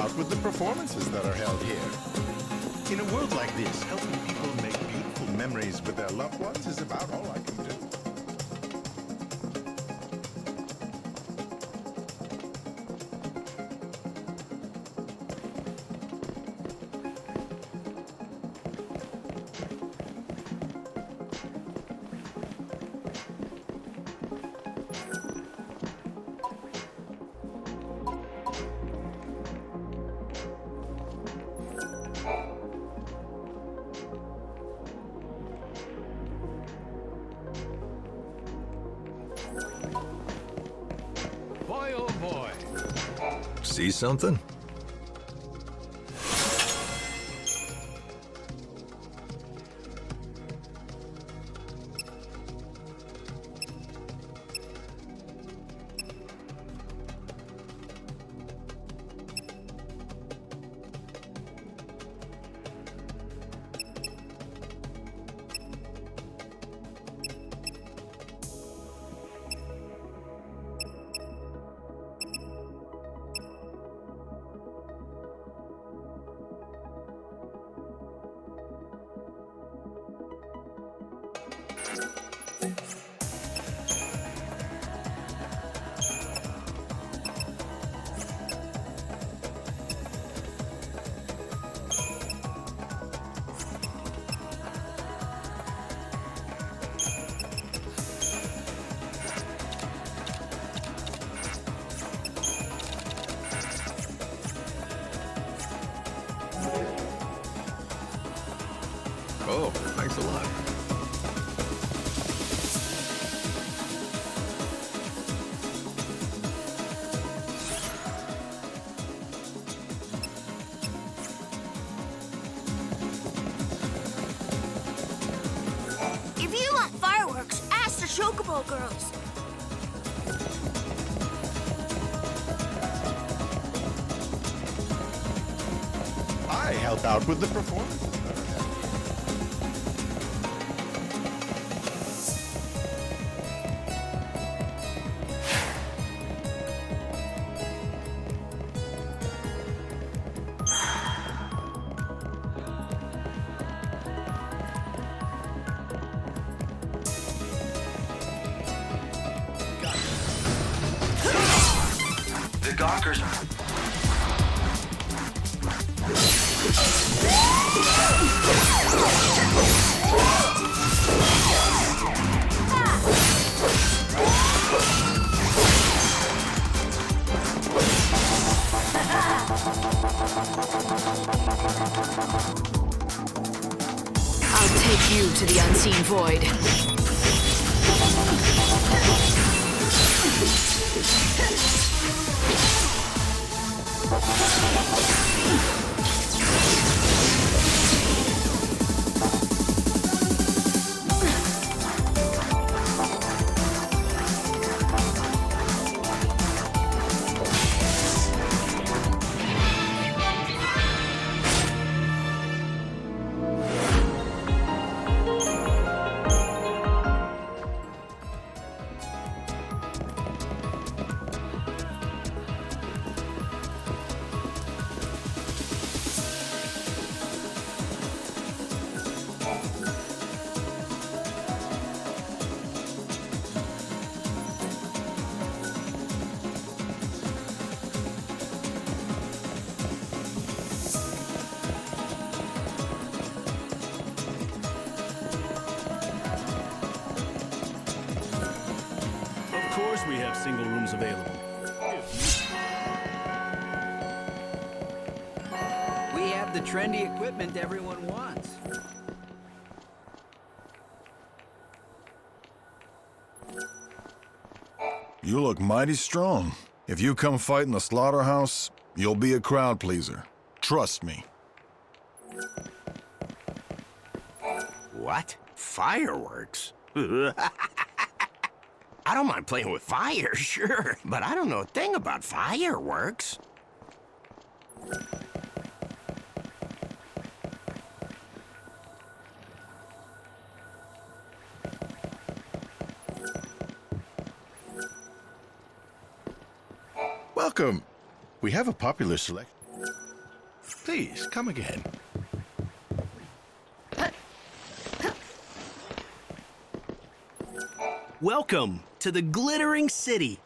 Speaker 19: out with the performances that are held here. In a world like this, helping people make beautiful memories with their loved ones is about all I can do.
Speaker 5: Boy, oh boy.
Speaker 22: See something? Oh, thanks a lot.
Speaker 23: If you want fireworks, ask the Chocobo girls.
Speaker 19: I help out with the performances.
Speaker 2: The Gawkers.
Speaker 1: I'll take you to the unseen void.
Speaker 14: Of course we have single rooms available.
Speaker 5: We have the trendy equipment everyone wants.
Speaker 22: You look mighty strong. If you come fight in the slaughterhouse, you'll be a crowd pleaser. Trust me.
Speaker 24: What? Fireworks? I don't mind playing with fire, sure, but I don't know a thing about fireworks.
Speaker 19: Welcome. We have a popular selection. Please, come again.
Speaker 4: Welcome to the Glittering City.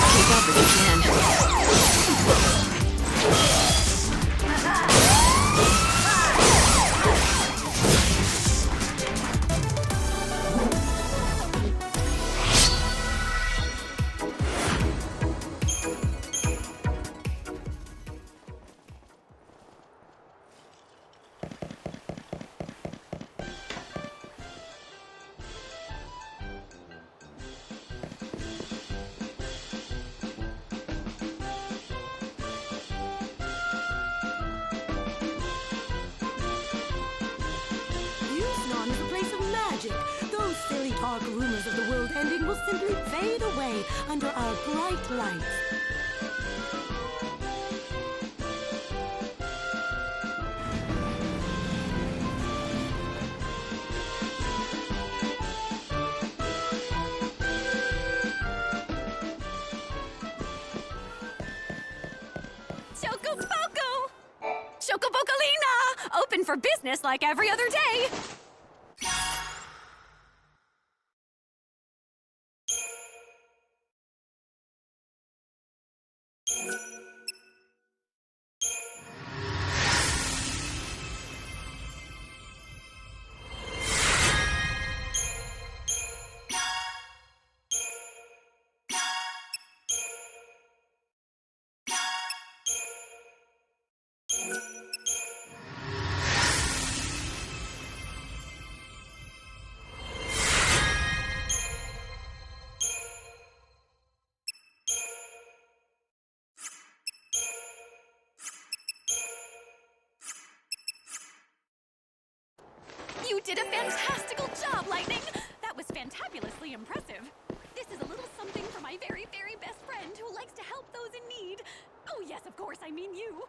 Speaker 1: Take up if you can.
Speaker 7: XIII is a place of magic. Those silly talk rumors of the world ending will simply fade away under our bright lights.
Speaker 8: Chocoboco! Chocobocolina! Open for business like every other day! You did a fantastical job, Lightning! That was fantabulously impressive. This is a little something for my very, very best friend who likes to help those in need. Oh yes, of course, I mean you.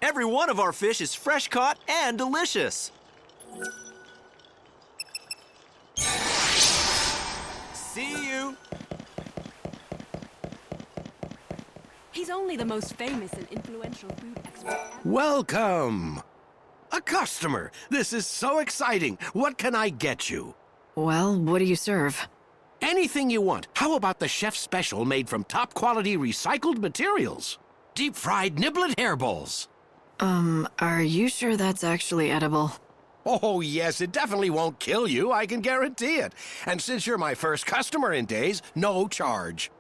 Speaker 4: Every one of our fish is fresh caught and delicious. See you.
Speaker 8: He's only the most famous and influential food expert ever.
Speaker 12: Welcome! A customer! This is so exciting! What can I get you?
Speaker 1: Well, what do you serve?
Speaker 12: Anything you want. How about the chef's special made from top-quality recycled materials? Deep-fried niblet hairballs.
Speaker 1: Are you sure that's actually edible?
Speaker 12: Oh, yes, it definitely won't kill you, I can guarantee it. And since you're my first customer in days, no charge.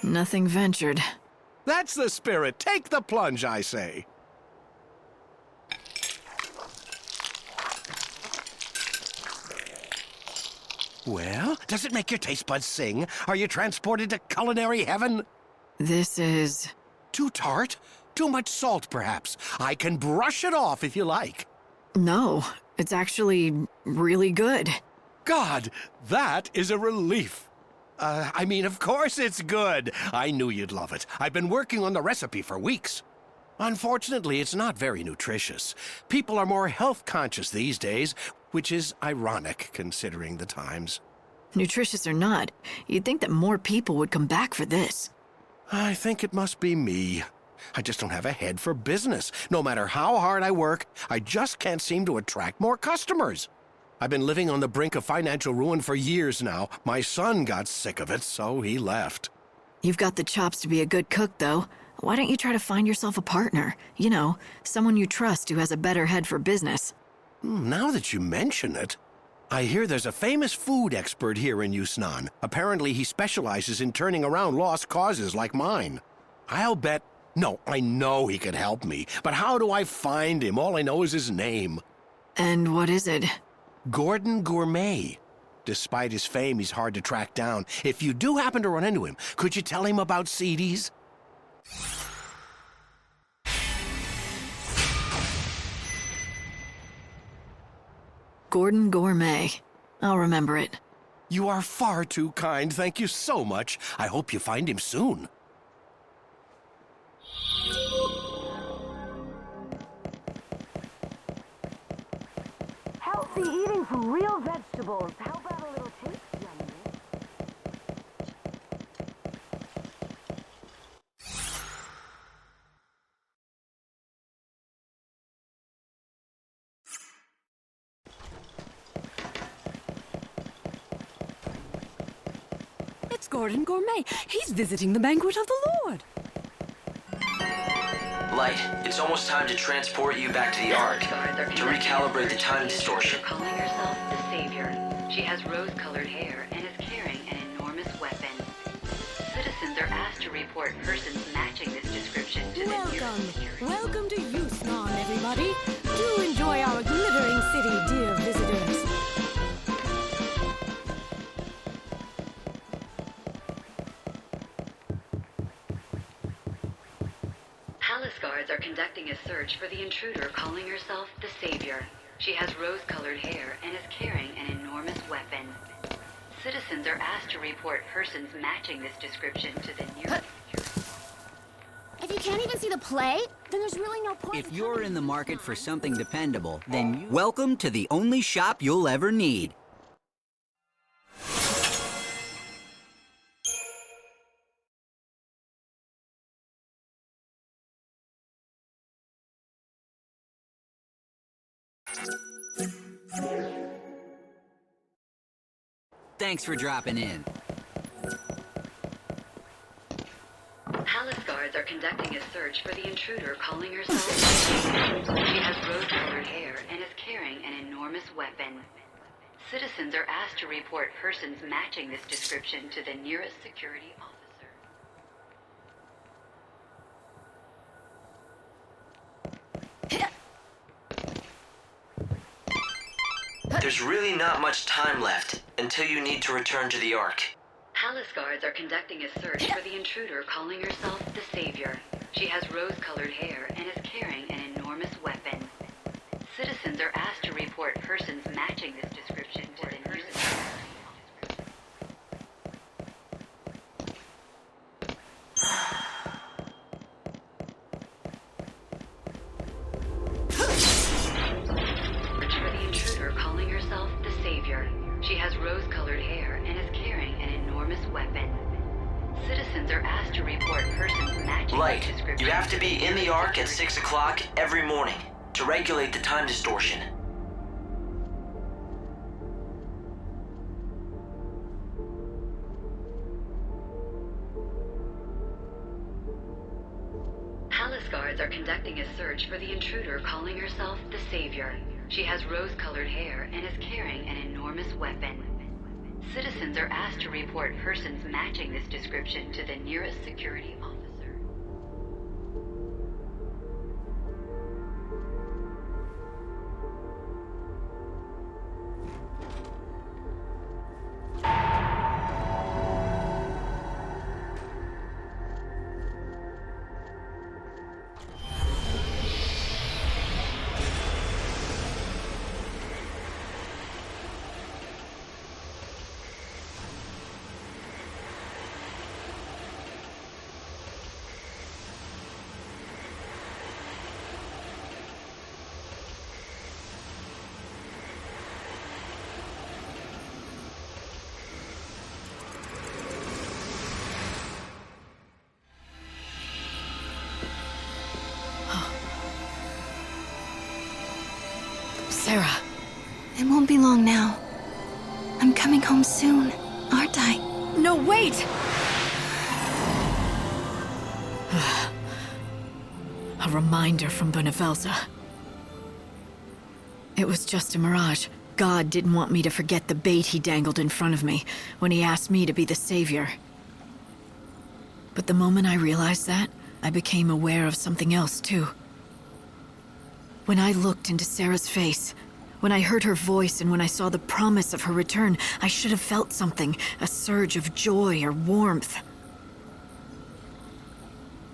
Speaker 1: Nothing ventured.
Speaker 12: That's the spirit. Take the plunge, I say. Well, does it make your taste buds sing? Are you transported to culinary heaven?
Speaker 1: This is...
Speaker 12: Too tart? Too much salt, perhaps? I can brush it off if you like.
Speaker 1: No, it's actually really good.
Speaker 12: God, that is a relief. Of course it's good. I knew you'd love it. I've been working on the recipe for weeks. Unfortunately, it's not very nutritious. People are more health conscious these days, which is ironic considering the times.
Speaker 1: Nutritious or not, you'd think that more people would come back for this.
Speaker 12: I think it must be me. I just don't have a head for business. No matter how hard I work, I just can't seem to attract more customers. I've been living on the brink of financial ruin for years now. My son got sick of it, so he left.
Speaker 1: You've got the chops to be a good cook, though. Why don't you try to find yourself a partner? You know, someone you trust who has a better head for business.
Speaker 12: Now that you mention it, I hear there's a famous food expert here in XIII. Apparently he specializes in turning around lost causes like mine. I'll bet... No, I know he could help me, but how do I find him? All I know is his name.
Speaker 1: And what is it?
Speaker 12: Gordon Gourmet. Despite his fame, he's hard to track down. If you do happen to run into him, could you tell him about CDs?
Speaker 1: Gordon Gourmet. I'll remember it.
Speaker 12: You are far too kind. Thank you so much. I hope you find him soon.
Speaker 7: Healthy eating from real vegetables. How about a little taste, yummy?
Speaker 3: It's Gordon Gourmet. He's visiting the banquet of the Lord.
Speaker 2: Light, it's almost time to transport you back to the Ark, to recalibrate the time distortion.
Speaker 9: Calling herself the Savior. She has rose-colored hair and is carrying an enormous weapon. Citizens are asked to report persons matching this description to the nearest security.
Speaker 7: Welcome to XIII, everybody. Do enjoy our glittering city, dear visitors.
Speaker 9: Palace guards are conducting a search for the intruder calling herself the Savior. She has rose-colored hair and is carrying an enormous weapon. Citizens are asked to report persons matching this description to the nearest security.
Speaker 11: If you can't even see the play, then there's really no point.
Speaker 5: If you're in the market for something dependable, then welcome to the only shop you'll ever need. Thanks for dropping in.
Speaker 9: Palace guards are conducting a search for the intruder calling herself the Savior. She has rose-colored hair and is carrying an enormous weapon. Citizens are asked to report persons matching this description to the nearest security officer.
Speaker 2: There's really not much time left until you need to return to the Ark.
Speaker 9: Palace guards are conducting a search for the intruder calling herself the Savior. She has rose-colored hair and is carrying an enormous weapon. Citizens are asked to report persons matching this description to the nearest security for the intruder calling herself the Savior. She has rose-colored hair and is carrying an enormous weapon. Citizens are asked to report persons matching
Speaker 2: Light,
Speaker 9: this description.
Speaker 2: you have to be in the Ark at 6 o'clock every morning to regulate the time distortion.
Speaker 9: Palace guards are conducting a search for the intruder calling herself the Savior. She has rose-colored hair and is carrying an enormous weapon. Citizens are asked to report persons matching this description to the nearest security officer.
Speaker 1: Sarah.
Speaker 16: It won't be long now. I'm coming home soon, aren't I?
Speaker 1: No, wait! A reminder from Benevelza. It was just a mirage. God didn't want me to forget the bait he dangled in front of me when he asked me to be the savior. But the moment I realized that, I became aware of something else too. When I looked into Sarah's face, when I heard her voice and when I saw the promise of her return, I should have felt something, a surge of joy or warmth.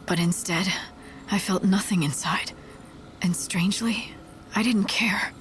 Speaker 1: But instead, I felt nothing inside. And strangely, I didn't care.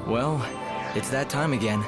Speaker 13: Well, it's that time again.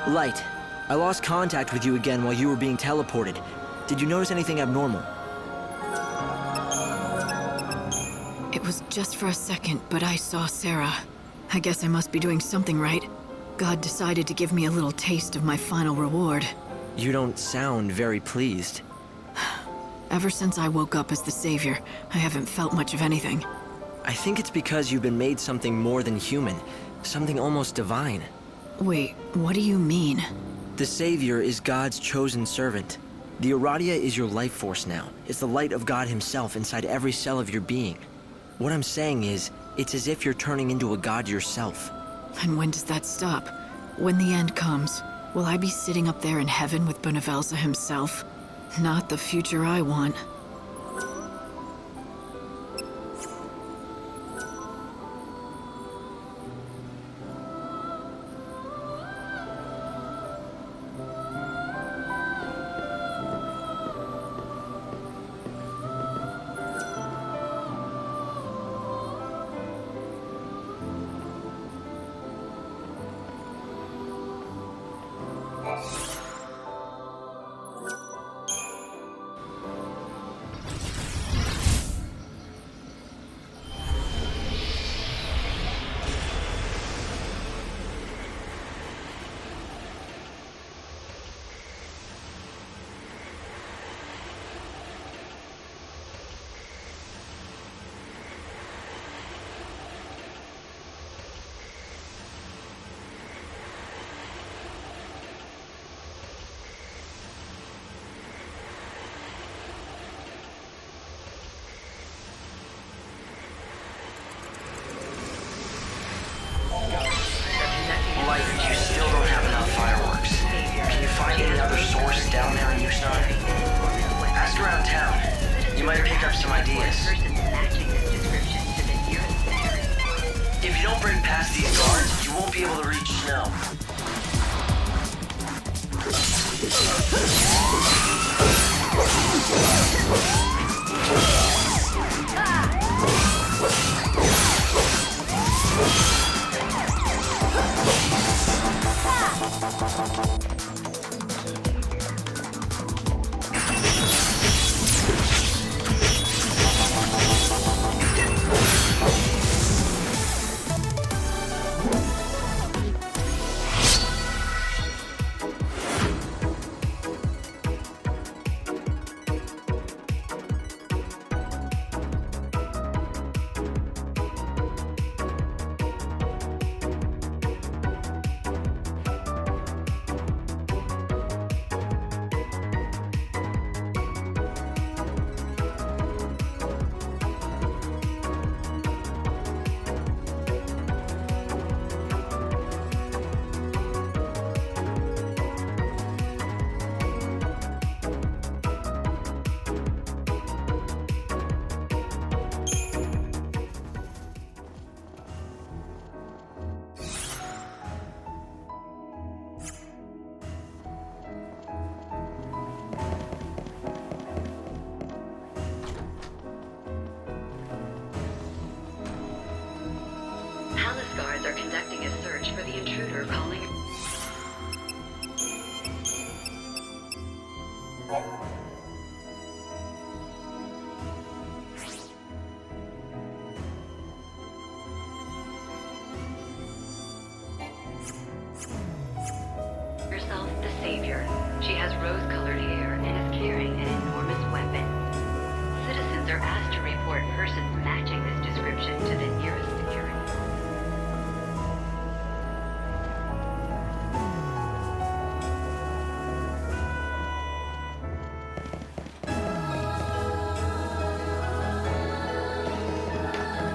Speaker 13: Light, I lost contact with you again while you were being teleported. Did you notice anything abnormal?
Speaker 1: It was just for a second, but I saw Sarah. I guess I must be doing something right. God decided to give me a little taste of my final reward.
Speaker 13: You don't sound very pleased.
Speaker 1: Ever since I woke up as the savior, I haven't felt much of anything.
Speaker 13: I think it's because you've been made something more than human, something almost divine.
Speaker 1: Wait, what do you mean?
Speaker 13: The Savior is God's chosen servant. The Aradia is your life force now. It's the light of God himself inside every cell of your being. What I'm saying is, it's as if you're turning into a god yourself.
Speaker 1: And when does that stop? When the end comes, will I be sitting up there in heaven with Benevelza himself? Not the future I want.
Speaker 2: Light, you still don't have enough fireworks. Can you find any other source down there in XIII? Ask around town. You might pick up some ideas. If you don't break past these guards, you won't be able to reach snow.
Speaker 9: are asked to report persons matching this description to the nearest security.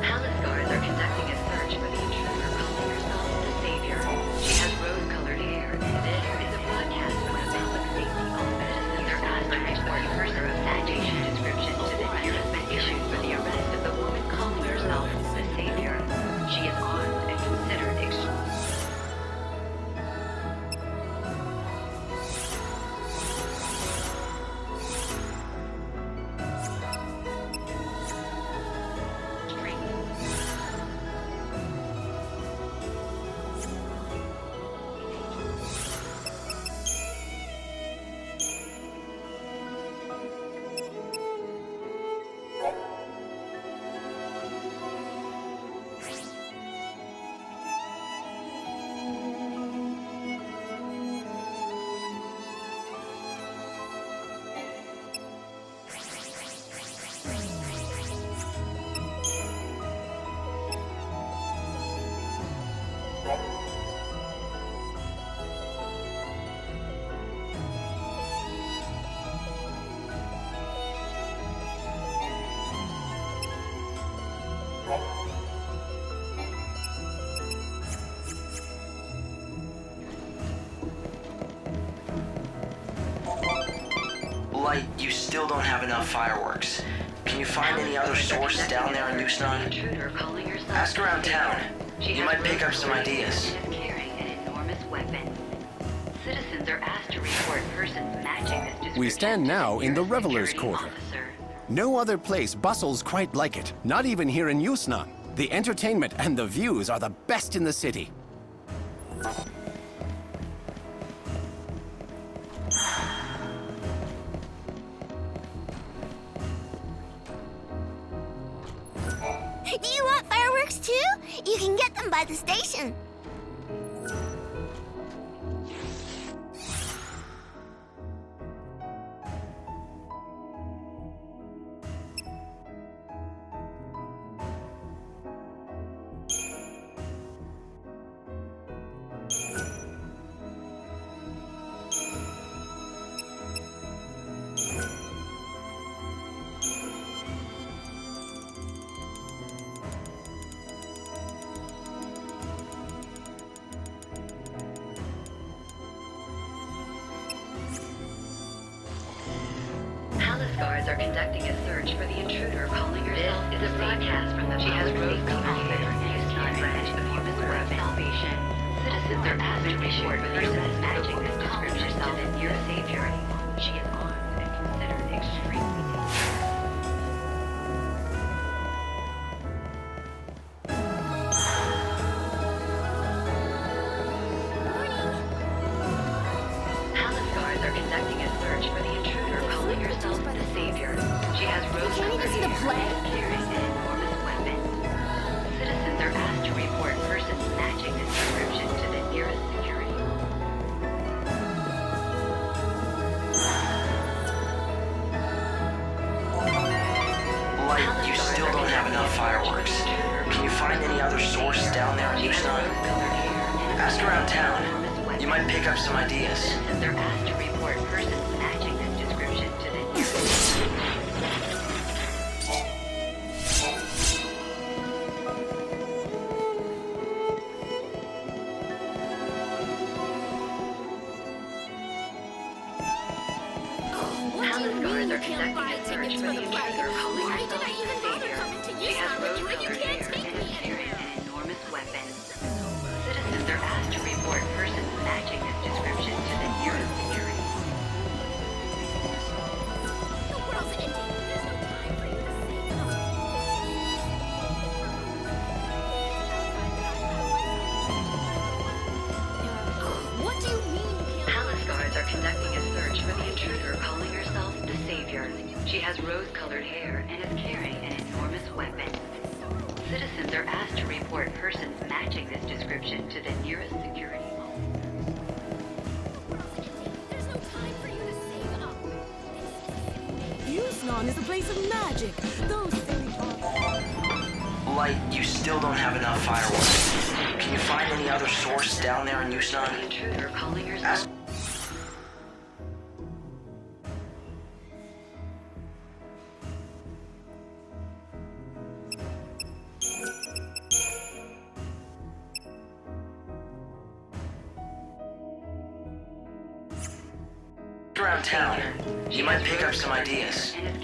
Speaker 9: Palace guards are conducting a search for the intruder calling herself the Savior. She has rose-colored hair, and this is a broadcast from the public safety office. Citizens are asked to report person matching the description to the nearest issued for the arrest of the woman calling herself the Savior. She is armed and considered
Speaker 2: Light, you still don't have enough fireworks. Can you find any other source down there in XIII? Ask around town. You might pick up some ideas.
Speaker 9: carrying an enormous weapon. Citizens are asked to report persons matching this description.
Speaker 12: We stand now in the Revelers' Quarter. No other place bustles quite like it, not even here in XIII. The entertainment and the views are the best in the city.
Speaker 23: Do you want fireworks too? You can get them by the station.
Speaker 9: Palace guards are conducting a search for the intruder calling herself the broadcast from the she has rose-colored hair and is not branch of human salvation. Citizens are asked to report persons matching this description to the near Savior. She is armed and considered extremely dangerous. Palace guards are conducting a search for the intruder calling herself the Savior. She has rose-colored hair and carries an enormous weapon. Citizens are asked to report persons matching this description to the nearest security.
Speaker 2: Light, you still don't have enough fireworks. Can you find any other source down there in XIII? Ask around town. You might pick up some ideas.
Speaker 9: Citizens are asked to report persons matching this description to the nearest Palace guards are conducting a search for the intruder calling herself the Savior. She has rose-colored hair and is carrying an enormous weapon. Citizens are asked to report persons matching this description to the nearest security.
Speaker 23: What do you mean?
Speaker 9: Palace guards are conducting a search for the intruder calling herself the Savior. She has rose-colored hair and is carrying an enormous weapon. Citizens are asked to report persons matching this description to the nearest security.
Speaker 23: You
Speaker 7: Yusnon is a place of magic. Those silly
Speaker 2: Light, you still don't have enough fireworks. Can you find any other source down there in Yusnon?
Speaker 9: The intruder calling yourself.
Speaker 2: Around town, you might pick up some ideas.
Speaker 9: And it's